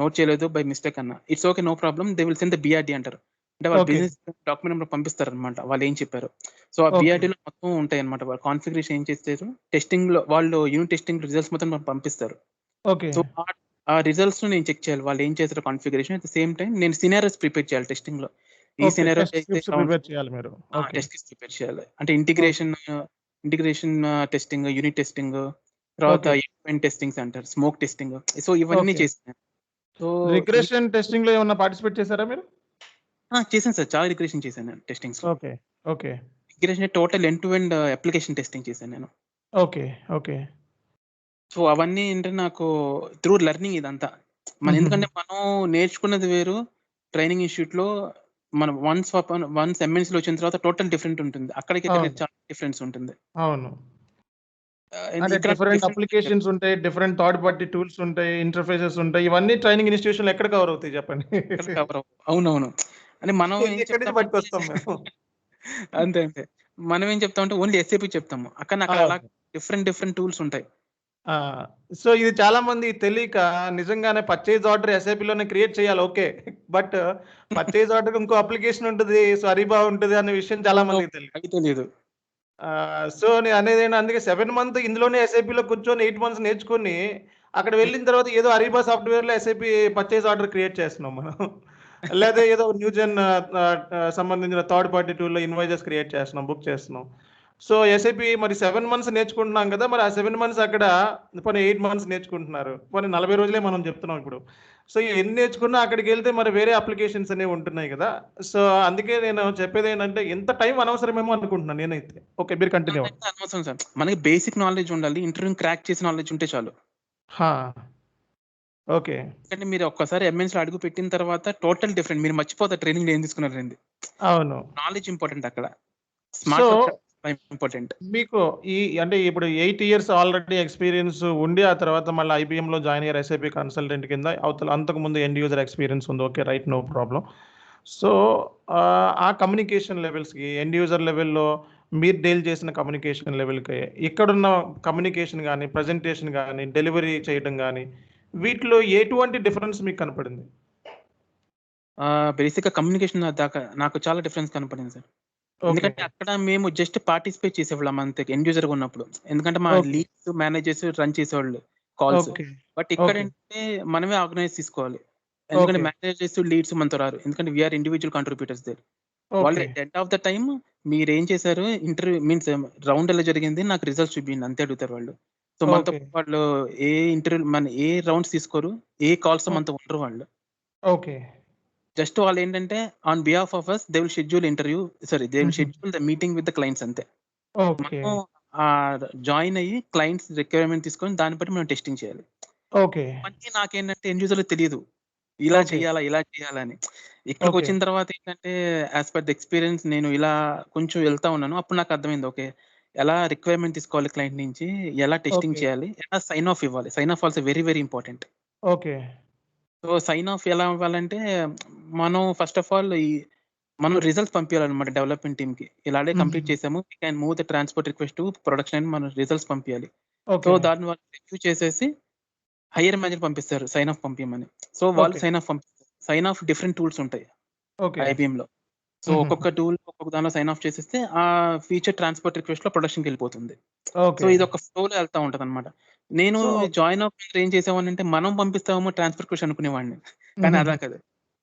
నోట్ చేయలేదు బై మిస్టేక్" అన్నా. "It's okay. No problem. They will send the BRD" అంటారు. అంటే వాళ్ళ ఓకే. బిజినెస్ డాక్యుమెంట్ నెంబర్ పంపిస్తారనమాట. వాళ్ళేం చెప్పారో. సో, ఆ ఓకే. బీఆర్‌డీలో మొత్తం ఉంటాయన్నమాట. వాళ్ళ కాన్ఫిగరేషన్ ఏం చేసారు, టెస్టింగ్‌లో వాళ్ళు యూనిట్ టెస్టింగ్ రిజల్ట్స్ మొత్తం మనకు పంపిస్తారు. ఓకే. సో, ఆ రిజల్ట్స్‌లో నేను చెక్ చేయాలి. వాళ్ళు ఏం చేసారో configuration. At the same time నేను సినారియోస్ ప్రిపేర్ చేయాలి టెస్టింగ్‌లో. ఈ ఓకే. సినారియోలో టెస్ట్ అయితే స్క్రిప్ట్స్ ఇలా ప్రిపేర్ ఉంటది. చేయాలి మీరు. ఓకే. టెస్ట్ కేస్ ప్రిపేర్ చేయాలి. అంటే okay. Integration testing, unit testing, తర్వాత okay. End to end testings అంటారు. Smoke testing. సో, ఇవన్నీ ఓకే. చేశాను. సో, ఈ రిగ్రెషన్ టెస్టింగ్‌లో ఏమన్నా పార్టిసిపేట్ చేసారా మీరు? చేశాను సార్. చాలా రిగ్రెషన్ చేశాను నేను టెస్టింగ్స్‌లో. Okay. Okay. Regression total end to end application testing చేశాను నేను. ఓకే. ఓకే. సో, అవన్నీ ఏంటంటే నాకు త్రూ లెర్నింగ్ ఇదంతా. హుహుహు. ఎందుకంటే మనం నేర్చుకున్నది వేరు, ట్రైనింగ్ ఇన్‌స్టిట్యూట్‌లో మనం వన్స్ ఎంఎన్‌సీలో వచ్చిన తర్వాత టోటల్ డిఫరెంట్ ఉంటుంది. అక్కడికి ఇక్కడికి అవును. చాలా డిఫరెన్స్ ఉంటుంది. అవును. అంటే ఇక్కడ డిఫరెంట్ డిఫరెన్స్ అప్లికేషన్స్ ఉంటాయి. డిఫరెంట్ థర్డ్ పార్టీ టూల్స్ ఉంటాయి. ఇంటర్‌ఫేసెస్ ఉంటాయి. ఇవన్నీ ట్రైనింగ్ ఇన్‌స్టిట్యూషన్‌లో ఎక్కడ కవర్ అవుతాయి చెప్పండి? ఎక్కడ కవర్ అవ్వవు. అవునవును. అంటే మనం ఏం ఎక్కడి నుంచి చెప్తామంటే పట్టుకొస్తాం మేము? అంతే. అంతే. మనం ఏం చెప్తామంటే ఓన్లీ ఎస్ఏపీ చెప్తాము. కానీ అక్కడ అలా అవును. డిఫరెంట్ టూల్స్ ఉంటాయి. ఆ! సో, ఇది చాలా మందికి తెలియక నిజంగానే పర్చేజ్ ఆర్డర్ ఎస్ఏపీలోనే క్రియేట్ చేయాలి ఓకే. బట్ పర్చేజ్ ఆర్డర్‌కి ఇంకో అప్లికేషన్ ఉంటది. సో, అరీబా ఉంటది అనే విషయం చాలా అవునవును. మందికి తెలీదు. అది తెలీదు. సో, నేను అనేదేంటి అందుకే 7 మంత్ ఇందులోనే ఎస్ఏపీలో కూర్చొని 8 మంత్స్ నేర్చుకొని, అక్కడ వెళ్ళిన తర్వాత ఏదో అరీబా సాఫ్ట్‌వేర్‌లో ఎస్ఏపీ పర్చేజ్ ఆర్డర్ క్రియేట్ చేస్తున్నాం మనం. లేదా ఏదో న్యూజెన్ సంబంధించిన థర్డ్ పార్టీ టూల్‌లో ఇన్వాయిసెస్ క్రియేట్ చేస్తున్నాం, బుక్ చేస్తున్నాం. సో, ఎస్ఏపీ మరి 7 మంత్స్ నేర్చుకుంటున్నాం కదా! మరి ఆ 7 మంత్స్ అక్కడ పోనీ 8 మంత్స్ నేర్చుకుంటున్నారు. పోనీ 40 రోజులే మనం చెప్తున్నాం ఇప్పుడు. సో, ఎన్ని నేర్చుకున్నా అక్కడికెళ్తే మరి వేరే అప్లికేషన్స్ అనేవి ఉంటున్నాయి గదా! సో, అందుకే నేను చెప్పేదేంటంటే ఇంత టైం అనవసరమేమో అనుకుంటున్నాను నేనైతే. ఓకే. మీరు కంటిన్యూ అవ్వండి. నాకైతే అనవసరం సార్. మనకి బేసిక్ నాలెడ్జ్ ఉండాలి. ఇంటర్వ్యూని క్రాక్ చేసే నాలెడ్జ్ ఉంటే చాలు. హా! ఓకే. ఎందుకంటే మీరు ఒక్కసారి ఎంఎన్‌సీలో అడుగు పెట్టిన తర్వాత టోటల్ డిఫరెంట్. మీరు మర్చిపోతారు ట్రైనింగ్‌లో ఏం తీసుకున్నారనేది. అవును. నాలెడ్జ్ ఇంపార్టెంట్ అక్కడ. సో, స్మార్ట్ వర్క్ చాలా ఇంపార్టెంట్. మీకు అంటే ఇప్పుడు 8 ఇయర్స్ ఆల్రెడీ ఎక్స్‌పీరియన్స్ ఉండి, ఆ తర్వాత మళ్ళీ ఐబీఎంలో జాయిన్ అయ్యారు ఎస్ఏపీ కన్సల్టెంట్ కింద. అవతల అంతకుముందు ఎండ్ యూజర్ ఎక్స్‌పీరియన్స్ ఉంది. Okay. Right. No problem. So, ఆ కమ్యూనికేషన్ లెవెల్స్‌కి ఎండ్ యూజర్ లెవెల్‌లో మీరు డీల్ చేసిన కమ్యూనికేషన్ లెవెల్‌కి ఇక్కడున్న కమ్యూనికేషన్ గాని, ప్రెజెంటేషన్ గాని, డెలివరీ చేయడం గాని, వీటిలో ఎటువంటి డిఫరెన్స్ మీకు కనపడింది? బేసిక్‌గా కమ్యూనికేషన్ దాకా నాకు చాలా డిఫరెన్స్ కనపడింది సార్. ఓకే. ఎందుకంటే అక్కడ మేము జస్ట్ పార్టిసిపేట్ చేసేవాళ్ళం అంతే ఎండ్ యూజర్‌గా ఉన్నప్పుడు. ఎందుకంటే మా ఓకే. లీడ్స్, మేనేజర్స్ రన్ చేసేవాళ్ళు కాల్స్. ఓకే. But okay. ఇక్కడేంటంటే మనమే ఆర్గనైజ్ తీసుకోవాలి. ఎందుకంటే ఓకే. మేనేజర్స్, లీడ్స్ మనతో రారు. ఎందుకంటే we are individual contributors there. వాళ్ళు okay. At the end of the time మీరేం చేశారు? ఇంటర్వ్యూ మీన్స్ రౌండ్ ఎలా జరిగింది? నాకు రిజల్ట్స్ చూపియండి అంతే అడుగుతారు వాళ్ళు. సో మనతో ఓకే. వాళ్ళు ఏ ఇంటర్వ్యూ ఏ రౌండ్స్ తీసుకోరు. ఏ కాల్స్ మనతో ఉండరు వాళ్ళు. ఓకే. జస్ట్ వాళ్ళేంటంటే on behalf of us they will schedule interview they will హుహు. Schedule the meeting with the clients అంతే. ఓకే. మనం జాయిన్ అయ్యి క్లయింట్స్ రిక్వైర్మెంట్ తీసుకొని దాన్ని బట్టి మనం టెస్టింగ్ చేయాలి. ఓకే. ఇవన్నీ నాకేంటంటే ఎండ్ యూజర్‌లో తెలీదు. ఇలా ఓకే. చేయాలా? ఇలా చేయాలా అని. ఓకే. ఇక్కడికొచ్చిన తర్వాత ఏంటంటే యాస్ పర్ ద ఎక్స్‌పీరియన్స్ నేను ఇలా కొంచెం వెళ్తా ఉన్నాను. అప్పుడు నాకు అర్థమైంది. ఓకే. ఎలా రిక్వైర్మెంట్ తీసుకోవాలి క్లయింట్ నుంచి, ఎలా టెస్టింగ్ ఓకే. చేయాలి, ఎలా సైన్ ఆఫ్ ఇవ్వాలి. Sign off also very important. Okay. So, sign off ఎలా అవ్వాలంటే మనం ఫస్ట్ ఆఫ్ ఆల్ మనం రిజల్ట్స్ పంపియాలన్నమాట డెవలప్‌మెంట్ టీమ్‌కి. ఇలా ఆల్రెడీ కంప్లీట్ హుహు. చేసాము. We can move the transport request to production అని మనం రిజల్ట్స్ పంపియాలి. So, okay. దాన్ని వాళ్ళు రివ్యూ చేసేసి హైయర్ మేనేజర్ పంపిస్తారు సైన్ ఆఫ్ పంపియమని. సో, వాళ్ళు ఓకే. సైన్ ఆఫ్ పంపిస్తారు. సైన్ ఆఫ్ డిఫరెంట్ టూల్స్ ఉంటాయి ఓకే. ఐబీఎంలో. సో, హుహుహు. ఒక్కొక్క టూల్ ఒక్కొక్క దానిలో సైన్ ఆఫ్ చేసేస్తే ఆ ఫీచర్ ట్రాన్స్‌పోర్ట్ రిక్వెస్ట్‌లో ప్రొడక్షన్‌కెళ్ళిపోతుంది. సో, ఓకే. ఇదొక ఫ్లోలో ఎళ్తా ఉంటదనమాట. నేను సో జాయిన్ అవ్వకముందు ఏం చేసేవాడినంటే మనం పంపిస్తామేమో ట్రాన్స్‌ఫర్ రిక్వెస్ట్ అనుకునేవాడిని. కానీ అలా హుహుహు. కాదు.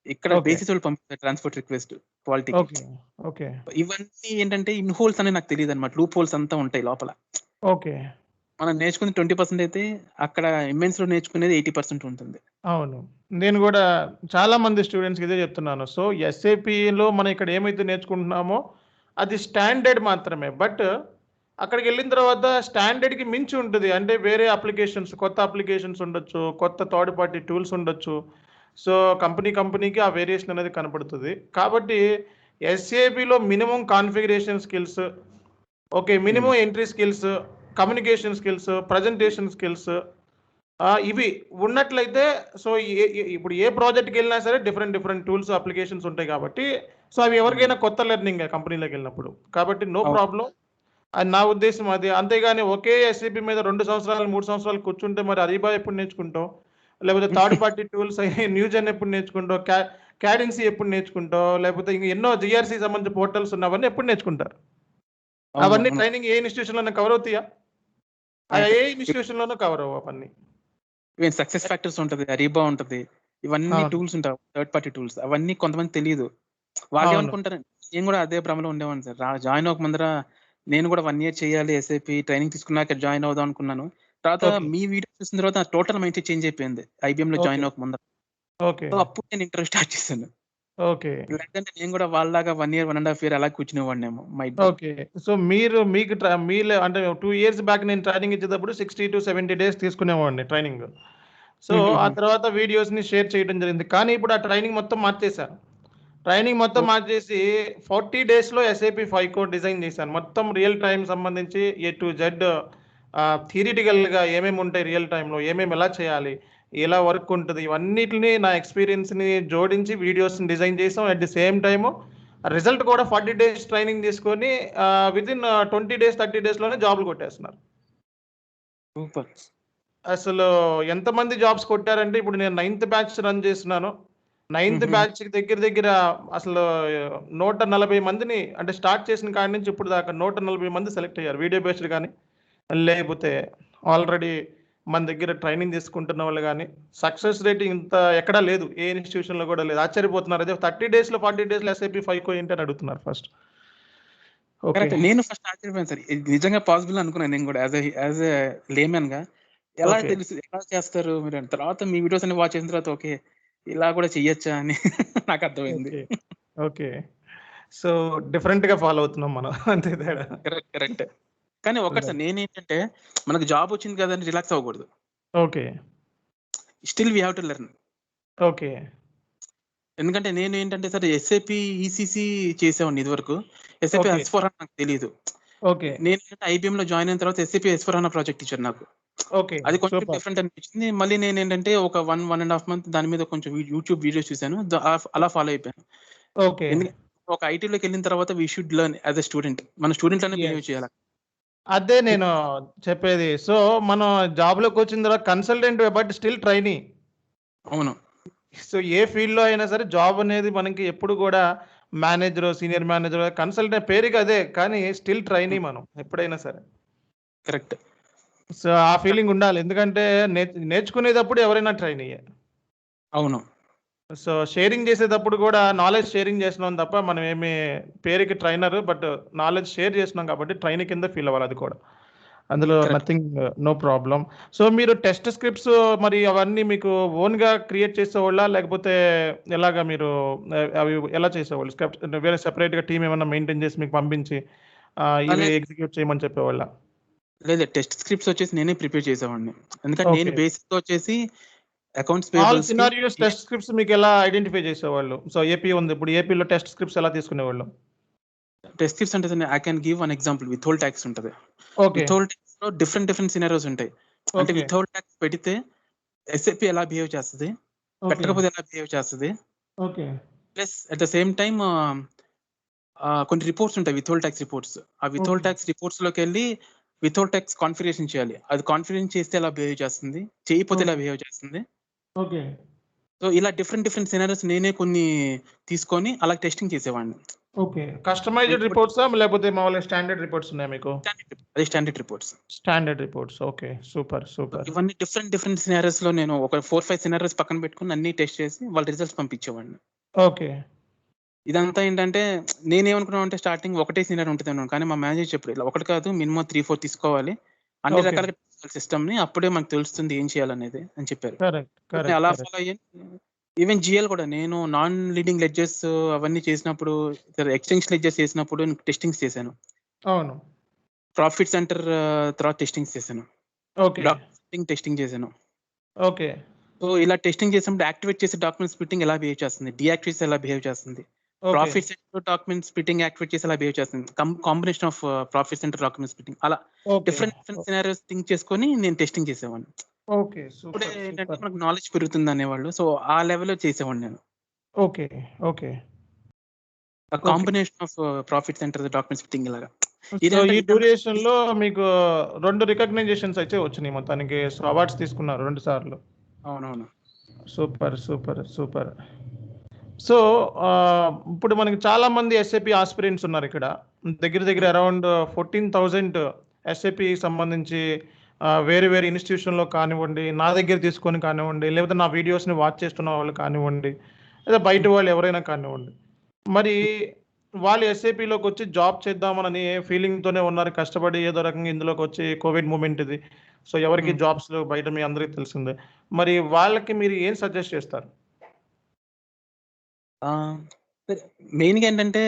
ఇక్కడ ఓకే. బేసిస్ వాళ్ళు పంపిస్తారు ట్రాన్స్‌పోర్ట్ రిక్వెస్ట్ క్వాలిటీకి. ఓకే. ఓకే. ఇవన్నీ ఏంటంటే ఇన్ హోల్స్ అనేవి నాకు తెలీదనమాట. లూప్ హోల్స్ అంతా ఉంటాయి లోపల. ఓకే. మనం నేర్చుకుంది 20% అయితే అక్కడ ఎంఎన్స్‌లో నేర్చుకునేది 80% ఉంటుంది. అవును. నేను గూడా చాలా మంది స్టూడెంట్స్‌కి ఇదే చెప్తున్నాను. సో, ఎస్ఏపీలో మనం ఇక్కడ ఏమైతే నేర్చుకుంటున్నామో అది స్టాండర్డ్ మాత్రమే. బట్ అక్కడికెళ్ళిన తర్వాత స్టాండర్డ్‌కి మించి ఉంటది. అంటే వేరే అప్లికేషన్స్, కొత్త అప్లికేషన్స్ ఉండొచ్చు. కొత్త థర్డ్ పార్టీ టూల్స్ ఉండొచ్చు. సో, కంపెనీకి ఆ వేరియేషన్ అనేది కనపడుతది. కాబట్టి ఎస్ఏపీలో మినిమమ్ కాన్ఫిగరేషన్ స్కిల్స్, ఓకే. హ్మ్. Minimum entry skills, communication skills, presentation skills ఇవి ఉన్నట్లయితే సో, ఇప్పుడు ఏ ప్రాజెక్ట్‌కెళ్ళినా సరే డిఫరెంట్ టూల్స్, అప్లికేషన్స్ ఉంటాయి కాబట్టి, సో, అవి హ్మ్. ఎవరికైనా కొత్త లెర్నింగే కంపెనీలోకెళ్ళినప్పుడు. కాబట్టి నో అవును. ప్రాబ్లమ్. అని నా ఉద్దేశ్యం అది. అంతేగాని ఒకే ఎస్ఏపీ మీద 2 సంవత్సరాలు, 3 సంవత్సరాలు కూర్చుంటే మరి అరీబా ఎప్పుడు నేర్చుకుంటావు? లేకపోతే థర్డ్ పార్టీ టూల్స్ న్యూజెన్ ఎప్పుడు నేర్చుకుంటావు? క్యాడెన్సీ ఎప్పుడు నేర్చుకుంటావు? లేకపోతే ఇంక ఎన్నో జీఆర్‌సీ సంబంధించిన పోర్టల్స్ ఉన్నవన్నీ ఎప్పుడు నేర్చుకుంటారు? అవును. అవన్నీ అవును. ట్రైనింగ్ ఏ ఇన్‌స్టిట్యూషన్‌లోనే కవర్ అవుతాయా? అయితే ఏ ఇన్‌స్టిట్యూషన్‌లోనూ కవర్ అవ్వవు అవన్నీ. ఈవెన్ సక్సెస్ ఫ్యాక్టర్స్ ఉంటది. అరీబా ఉంటది. ఇవన్నీ అవును. టూల్స్ ఉంటాయి. Third party tools. అవన్నీ కొంతమందికి తెలీదు. అవును. వాళ్ళేమనుకుంటారు నేను గూడా అదే భ్రమలో ఉండేవాడిని సార్. జాయిన్ అవ్వక ముందర నేను గూడా 1 ఇయర్ చేయాలి ఎస్ఏపీ ట్రైనింగ్ తీసుకున్నాక జాయిన్ అవుదాం అనుకున్నాను. తర్వాత ఓకే. మీ వీడియో చూసిన తర్వాత టోటల్ మైండ్ సెట్ చేంజ్ అయిపోయింది. ఐబీఎంలో ఓకే. జాయిన్ అవ్వక ముందర. ఓకే. సో, అప్పుడు నేను ఇంటర్వ్యూ స్టార్ట్ చేశాను. ఓకే. లేదంటే నేను గూడా వాళ్ళలాగా 1 ఇయర్, 1 ½ ఇయర్ అలా కూర్చునేవాడినేమో మైట్ బి. ఓకే. సో, మీకు మీలో అంటే 2 ఇయర్స్ బ్యాక్ నేను ట్రైనింగ్ ఇచ్చేటప్పుడు 60-70 డేస్ తీసుకునేవాడిని ట్రైనింగ్. సో, ఆ హుహుహు. తర్వాత వీడియోస్‌ని షేర్ చేయడం జరిగింది. కానీ ఇప్పుడు ఆ ట్రైనింగ్ మొత్తం మార్చేశాను. ట్రైనింగ్ మొత్తం ఓహ్! మార్చేసి 40 డేస్‌లో ఎస్ఏపీ 5 కోడ్ డిజైన్ చేశాను. మొత్తం రియల్ టైమ్ సంబంధించి ఏ టు జెడ్ థియరిటికల్‌గా ఏమేముంటాయి రియల్ టైమ్‌లో, ఎలా చేయాలి, ఎలా వర్క్ ఉంటది, ఇవన్నిటిని నా ఎక్స్‌పీరియన్స్‌ని జోడించి వీడియోస్‌ని డిజైన్ చేసాం. At the same time result కూడా 40 డేస్ ట్రైనింగ్ తీసుకొని వితిన్ 20 డేస్, 30 డేస్‌లోనే జాబ్‌లు కొట్టేస్తున్నారు. సూపర్. అసలు ఎంతమంది జాబ్స్ కొట్టారంటే ఇప్పుడు నేను నైన్త్ బ్యాచ్ రన్ చేస్తున్నాను. నైన్త్ హుహుహు. బ్యాచ్‌కి దగ్గర దగ్గర అసలు 140 మందిని అంటే స్టార్ట్ చేసిన కాడి నుంచి ఇప్పుడు దాకా 140 మంది సెలెక్ట్ అయ్యారు. వీడియో బేస్డ్ గాని, లేకపోతే ఆల్రెడీ మన దగ్గర ట్రైనింగ్ తీసుకుంటున్న వాళ్ళు గాని, సక్సెస్ రేట్ ఇంత ఎక్కడా లేదు. ఏ ఇన్‌స్టిట్యూషన్‌లో కూడా లేదు. ఆశ్చర్యపోతున్నారు. అదే 30 డేస్‌లో, 40 డేస్‌లో ఎస్ఐపి 5 ఏంటి అని అడుగుతున్నారు ఫస్ట్. ఓకే. కరెక్ట్. నేను ఫస్ట్ ఆశ్చర్యపోయాను సార్. ఇది నిజంగా పాసిబుల్ అనుకున్నాను నేను గూడా యాస్ ఎ లేమన్‌గా. ఎలా ఓకే. తెలుసు? ఎలా చేస్తారు మీరని? తర్వాత మీ వీడియోస్ అన్ని వాచ్ చేసిన తర్వాత ఓకే. ఇలా గూడా చెయ్యొచ్చా అని నాకర్థమైంది. ఓకే. ఓకే. సో, డిఫరెంట్‌గా ఫాలో అవుతున్నాం మనం. అంతే తేడా. కరెక్ట్. కరెక్ట్. కానీ ఒకటి సార్ రైట్. నేనేంటంటే మనకు జాబ్ వచ్చింది కదా అని రిలాక్స్ అవ్వకూడదు. Okay. Still we have to learn. Okay. ఎందుకంటే నేనేంటంటే సార్ ఎస్ఏపీ, ఈసీసీ చేసేవాడిని ఇదివరకు. SAP okay. ఎస్/4HANA నాకు తెలీదు. ఓకే. నేనేంటంటే ఐబీఎంలో జాయిన్ అయిన తర్వాత ఎస్ఏపీ ఎస్/4HANA ప్రాజెక్ట్ ఇచ్చారు నాకు. ఓకే. అది కొంచెం సూపర్. డిఫరెంట్ అనిపించింది. మళ్ళీ నేనేంటంటే ఒక 1 ½ మంత్ దాని మీద కొంచెం యూట్యూబ్ వీడియోస్ చూసాను. అలా ఫాలో అయిపోయాను. ఓకే. ఎందుకంటే ఒక ఐటీలోకెళ్ళిన తర్వాత we should learn as a student. మనం స్టూడెంట్ లానే బిహేవ్ యెస్. చేయాల. అదే నేను చెప్పేది. సో, మనం జాబ్‌లోకొచ్చిన తర్వాత కన్సల్టెంట్ బట్ స్టిల్ ట్రైనీ. అవును. సో, ఏ ఫీల్డ్‌లో అయినా సరే జాబ్ అనేది మనకి ఎప్పుడు గూడా మేనేజరో, సీనియర్ మేనేజరో, కన్సల్టెంట్ పేరుకి అదే. కానీ స్టిల్ ట్రైనీ హ్మ్. మనం ఎప్పుడైనా సరే. కరెక్ట్. సో, ఆ ఫీలింగ్ ఉండాలి. ఎందుకంటే నేర్చుకునేటప్పుడు ఎవరైనా ట్రైనీయే. అవును. సో, షేరింగ్ చేసేటప్పుడు గూడా నాలెడ్జ్ షేరింగ్ చేస్తున్నాం తప్ప మనం పేరుకి ట్రైనర్ బట్ నాలెడ్జ్ షేర్ చేస్తున్నాం కాబట్టి ట్రైనీ కింద ఫీల్ అవ్వాలి అది కూడా. అందులో correct. Nothing, no problem. So, మీరు టెస్ట్ స్క్రిప్ట్స్ మరి అవన్నీ మీకు ఓన్‌గా క్రియేట్ చేసేవాళ్ళా? లేకపోతే ఎలాగా మీరు అవి ఎలా చేసేవాళ్ళు? స్క్రిప్ట్స్ అంటే వేరే సెపరేట్‌గా టీమ్ ఏమన్నా మెయింటైన్ చేసి మీకు పంపించి ఇవి లేదు. ఎగ్జిక్యూట్ చేయమని చెప్పేవాళ్ళా? లేదు. టెస్ట్ స్క్రిప్ట్స్ వచ్చేసి నేనే ప్రిపేర్ చేసేవాడిని. ఎందుకంటే నేను ఓకే. బేసిక్‌గా వచ్చేసి అకౌంట్స్ ఆల్ పేయబుల్స్‌కి సినారియోస్ టెస్ట్ స్క్రిప్ట్స్ మీకెలా ఐడెంటిఫై చేసేవాళ్ళు? సో, ఏపీ ఉంది. ఇప్పుడు ఏపీలో టెస్ట్ స్క్రిప్ట్స్ ఎలా తీసుకునేవాళ్ళు? టెస్ట్ స్క్రిప్ట్స్ అంటే I can give one example withhold tax ఉంటది. ఓకే. విత్‌హోల్డ్ టాక్స్‌లో డిఫరెంట్ సినారియోస్ ఉంటాయి. అంటే ఓకే. విత్‌హోల్డ్ టాక్స్ పెడితే ఎస్ఏపీ ఎలా బిహేవ్ చేస్తది? ఓకే. పెట్టకపోతే ఎలా బిహేవ్ చేస్తది? Okay. Plus at the same time కొన్ని రిపోర్ట్స్ ఉంటాయి విత్‌హోల్డ్ టాక్స్ రిపోర్ట్స్. ఆ withhold okay. Tax రిపోర్ట్స్‌లోకెళ్ళి withhold talks configuration చేయాలి. అది కాన్ఫిగరేషన్ చేస్తే ఎలా బిహేవ్ చేస్తుంది? చేయకపోతే ఎలా ఓకే. బిహేవ్ చేస్తుంది? ఓకే. సో, ఇలా డిఫరెంట్ సినారియోస్ నేనే కొన్ని తీసుకొని అలా టెస్టింగ్ చేసేవాడిని. ఓకే. కస్టమైజ్డ్ ఇంకోటి రిపోర్ట్సా? లేకపోతే మామూలుగా స్టాండర్డ్ రిపోర్ట్స్ ఉన్నాయా మీకు? Standard reports. Standard reports. Okay. Super. So, super. ఇవన్నీ డిఫరెంట్ సినారియోస్‌లో నేను ఒక 4, 5 సినారియోస్ పక్కన పెట్టుకొని అన్నీ టెస్ట్ చేసి వాళ్ళ రిజల్ట్స్ పంపించేవాడిని. ఓకే. ఇదంతా ఏంటంటే నేనేమనుకున్నానంటే స్టార్టింగ్ ఒకటే సినారియో ఉంటదన్నాను. కానీ మా మేనేజర్ చెప్పాడు. ఇలా ఒకటి కాదు మినిమమ్ 3, 4 తీసుకోవాలి. అన్ని ఓకే. రకాలుగా తీసుకోవాలి సిస్టమ్‌ని. అప్పుడే మనకు తెలుస్తుంది ఏం చేయాలనేది అని చెప్పారు. కరెక్ట్. సో, నేను కరెక్ట్. అలా కరెక్ట్. ఫాలో అయ్యాను. ఈవెన్ జీఎల్ కూడా నేను నాన్ లీడింగ్ లెడ్జర్స్ అవన్నీ చేసినప్పుడు ఎక్స్‌చేంజ్ లెడ్జర్స్ చేసినప్పుడు టెస్టింగ్స్ చేశాను. అవును. ప్రాఫిట్ సెంటర్ తర్వాత టెస్టింగ్స్ చేశాను. ఓకే. డాక్యుమెంట్ టెస్టింగ్ చేశాను. ఓకే. సో, ఇలా టెస్టింగ్ చేసినప్పుడు యాక్టివేట్ చేసే డాక్యుమెంట్ స్ప్లిట్టింగ్ ఎలా బిహేవ్ చేస్తుంది? డీయాక్టివేట్ చేస్తే ఎలా బిహేవ్ చేస్తుంది? Okay. Profit centre document splitting activate చేసి ఎలా బిహేవ్ చేస్తుంది? Combination of profit centre document splitting అలా ఓకే. డిఫరెంట్ సినారియోస్ థింక్ చేసుకొని నేను టెస్టింగ్ చేసేవాడిని. ఓకే. అప్పుడే సూపర్. ఏంటంటే సూపర్. మనకు నాలెడ్జ్ పెరుగుతుందనేవాళ్ళు. సో, ఆ లెవెల్‌లో చేసేవాడిని నేను. ఓకే. ఓకే. ఆ okay. Combination of profit centre document splitting ఇలాగా. సో, ఇదంతా ఈ ఇదంతా డ్యూరేషన్‌లో మీకు 2 రికగ్నైజేషన్స్ అయితే వచ్చినియి మొత్తానికి. సో, అవార్డ్స్ తీసుకున్నారు 2 సార్లు. అవునవును. సూపర్. సూపర్. సూపర్. సో, ఇప్పుడు మనకి చాలామంది ఎస్ఏపీ ఆస్పిరెంట్స్ ఉన్నారిక్కడ. దగ్గర దగ్గర హ్మ్. అరౌండ్ 14,000 ఎస్ఏపీ సంబంధించి వేరే వేరే ఇన్‌స్టిట్యూషన్‌లో కానివ్వండి, నా దగ్గర తీసుకొని కానివ్వండి, లేకపోతే నా వీడియోస్‌ని వాచ్ చేస్తున్న వాళ్ళు కానివ్వండి, లేదా బయట హ్మ్. వాళ్ళు ఎవరైనా కానివ్వండి. మరి హ్మ్. వాళ్ళు ఎస్ఏపీలోకొచ్చి జాబ్ చేద్దామనని ఫీలింగ్‌తోనే ఉన్నారు. కష్టపడి ఏదో రకంగా ఇందులోకొచ్చి కోవిడ్ మూమెంట్ ఇది. సో, ఎవరికీ హ్మ్. జాబ్స్ లేవు బయట మీ అందరికి తెలిసిందే. మరి వాళ్ళకి మీరు ఏం సజెస్ట్ చేస్తారు? మెయిన్‌గా ఏంటంటే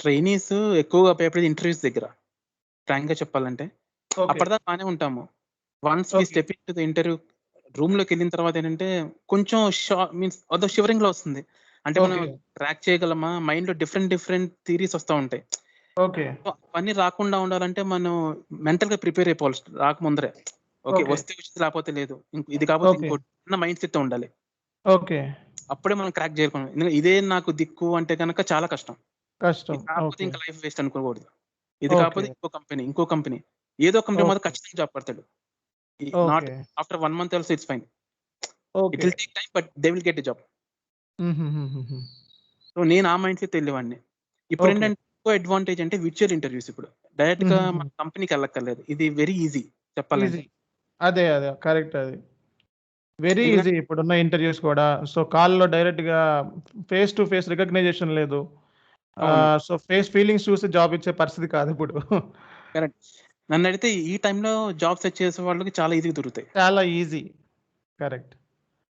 ట్రైనీస్ ఎక్కువగా భయపడేది ఇంటర్వ్యూస్ దగ్గర. ఫ్రాంక్‌గా చెప్పాలంటే. ఓకే. అప్పటిదాకా బానే ఉంటాము. Once we okay. Step into the interview రూమ్‌లోకెళ్ళిన తర్వాత ఏంటంటే కొంచెం మీన్స్ అదో షివరింగ్‌లా వస్తుంది. అంటే మనం ఓకే. క్రాక్ చేయగలమా? మైండ్‌లో డిఫరెంట్ థియరీస్ వస్తా ఉంటాయి. ఓకే. సో, అవన్నీ రాకుండా ఉండాలంటే మనం మెంటల్‌గా ప్రిపేర్ అయిపోవాలి రాకముందరే. ఓకే. ఓకే. వస్తే వచ్చింది లేకపోతే లేదు. ఇది కాకపోతే ఓకే. ఇంకోటి అన్న మైండ్ సెట్‌తో ఉండాలి. ఓకే. అప్పుడే మనం క్రాక్ చేయగలం. ఎందుకంటే ఇదే నాకు దిక్కు అంటే గనక చాలా కష్టం. కష్టం. ఇది కాకపోతే ఓకే. ఇంక లైఫ్ వేస్ట్ అనుకోకూడదు. ఇది ఓకే. కాకపోతే ఇంకో కంపెనీ. ఏదో కంపెనీ మాత్రం ఓకే. ఖచ్చితంగా జాబ్ కొడతాడు. Not okay. After 1 month also it's fine. It okay. Will take time but they will get a job. హుహుహుహుహు. సో, నేను ఆ మైండ్ సెట్‌తో ఎళ్ళేవాడిని. ఓకే. ఇప్పుడేంటంటే ఇంకో అడ్వాంటేజ్ అంటే విర్చువల్ ఇంటర్వ్యూస్ ఇప్పుడు. డైరెక్ట్‌గా హుహుహు. మన కంపెనీకెళ్ళక్కర్లేదు. ఇది వెరీ ఈజీ ఈజీ. చెప్పాలంటే. అదే. కరెక్ట్ అది. వెరీ ఈజీ ఎందుకంటే ఇప్పుడున్న ఇంటర్‌వ్యూస్ కూడా. సో, కాల్‌లో డైరెక్ట్‌గా ఫేస్ టు ఫేస్ రికగ్నైజేషన్ లేదు. అవును. సో, ఫేస్ ఫీలింగ్స్ చూసి జాబ్ ఇచ్చే పరిస్థితి కాదిప్పుడు. కరెక్ట్. నన్నడిగితే ఈ టైంలో జాబ్ సెర్చ్ చేసే వాళ్ళకి చాలా ఈజీగా దొరుకుతాయి. చాలా ఈజీ. కరెక్ట్.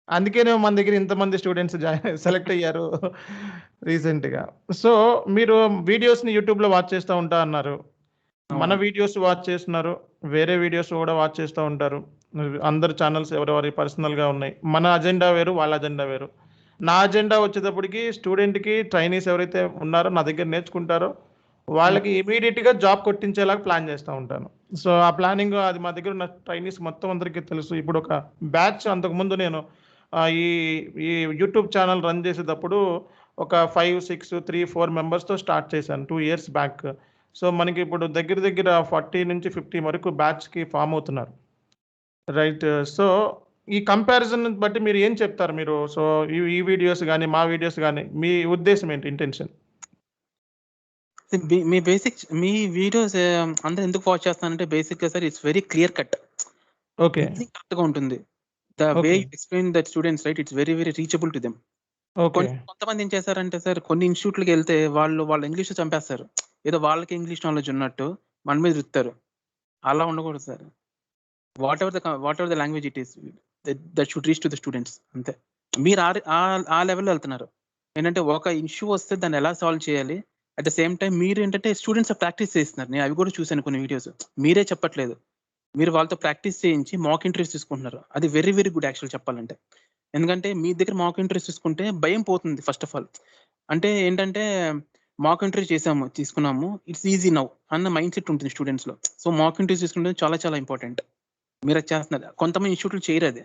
అందుకేనేమో మన దగ్గర ఇంతమంది స్టూడెంట్స్ సెలెక్ట్ అయ్యారు రీసెంట్‌గా. సో, మీరు వీడియోస్‌ని యూట్యూబ్‌లో వాచ్ చేస్తా ఉంటా అన్నారు. మన అవును. వీడియోస్ వాచ్ చేస్తున్నారు. వేరే వీడియోస్ గూడా వాచ్ చేస్తా ఉంటారు. అందరు ఛానెల్స్ ఎవరెవరియి పర్సనల్‌గా ఉన్నాయి. మన అజెండా వేరు, వాళ్ళ అజెండా వేరు. నా అజెండా వచ్చేటప్పటికి స్టూడెంట్‌కి ట్రైనీస్ ఎవరైతే ఉన్నారో నా దగ్గర నేర్చుకుంటారో, హ్మ్. వాళ్ళకి ఇమ్మీడియేట్‌గా జాబ్ కొట్టించేలాగా ప్లాన్ చేస్తా ఉంటాను. సో, ఆ ప్లానింగ్ అది మా దగ్గర ఉన్న ట్రైనీస్ మొత్తం అందరికీ తెలుసు. ఇప్పుడొక బ్యాచ్ అంతకుముందు నేను ఈ ఈ యూట్యూబ్ ఛానెల్ రన్ చేసేటప్పుడు ఒక 5, 6, 3, 4 మెంబర్స్‌తో స్టార్ట్ చేశాను 2 ఇయర్స్ బ్యాక్. సో, మనకిప్పుడు దగ్గర దగ్గర 40-50 వరకు బ్యాచ్‌కి ఫార్మ్ అవుతున్నారు. రైట్. సో, ఈ కంపారిజన్ బట్టి మీరు ఏం చెప్తారు మీరు? సో, ఈ వీడియోస్ గాని, మా వీడియోస్ గాని మీ ఉద్దేశ్యం ఏంటి? ఇంటెన్షన్? మీ వీడియోస్ అందరూ ఎందుకు వాచ్ చేస్తున్నారంటే బేసిక్‌గా sir it's very clear cut. Okay. Reasoning కరెక్ట్‌గా ఉంటుంది. The way okay. You explain that students right it's very reachable to them. Okay. కొంతమంది ఏం చేశారంటే సార్ కొన్ని ఇన్‌స్టిట్యూట్‌లకెళ్తే వాళ్ళ ఇంగ్లీష్‌లో చంపేస్తారు. ఏదో వాళ్ళకి ఇంగ్లీష్ నాలెడ్జ్ ఉన్నట్టు మన మీద రుద్దుతారు. అలా ఉండకూడదు sir. What ever the language it is that should reach to the students అంతే. మీరు ఆ లెవెల్‌లో ఎళ్తున్నారు. ఏంటంటే ఒక ఇష్యూ వస్తే దాన్ని ఎలా సాల్వ్ చేయాలి? అట్ ద సేమ్ టైమ్ మీరేంటంటే స్టూడెంట్స్ ప్రాక్టీస్ చేస్తున్నారు. నేను అవి కూడా చూసాను కొన్ని వీడియోస్. మీరే చెప్పట్లేదు. మీరు వాళ్ళతో ప్రాక్టీస్ చేయించి మాక్ ఇంటర్వ్యూస్ తీసుకుంటున్నారు. అది వెరీ గుడ్ యాక్చువల్‌గా చెప్పాలంటే. ఎందుకంటే మీ దగ్గర మాక్ ఇంటర్వ్యూస్ తీసుకుంటే భయం పోతుంది ఫస్ట్ ఆఫ్ ఆల్. అంటే ఏంటంటే మాక్ ఇంటర్వ్యూ తీసుకున్నాము. ఇట్స్ ఈజీ నౌ అన్న మైండ్ సెట్ ఉంటుంది స్టూడెంట్స్‌లో. సో, మాక్ ఇంటర్వ్యూస్ తీసుకుంటే చాలా ఇంపార్టెంట్. మీరది చేస్తున్నారు. కొంతమంది ఇన్‌స్టిట్యూట్‌లు చేయరది.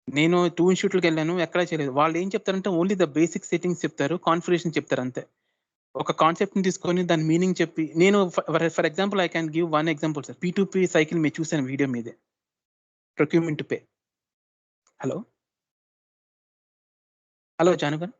నేను 2 ఇన్‌స్టిట్యూట్‌లకెళ్ళాను. ఎక్కడ చేయలేదు. వాళ్ళేం చెప్తారంటే ఓన్లీ ద బేసిక్ సెట్టింగ్స్ చెప్తారు. కాన్ఫిగరేషన్ చెప్తారంతే. ఒక కాన్సెప్ట్‌ని తీసుకొని దాని మీనింగ్ చెప్పి నేను for example I can give one example sir. P2P cycle మీరు చూసాను వీడియో మీదే. Procurement to pay. Hello! Hello! Janu గారు.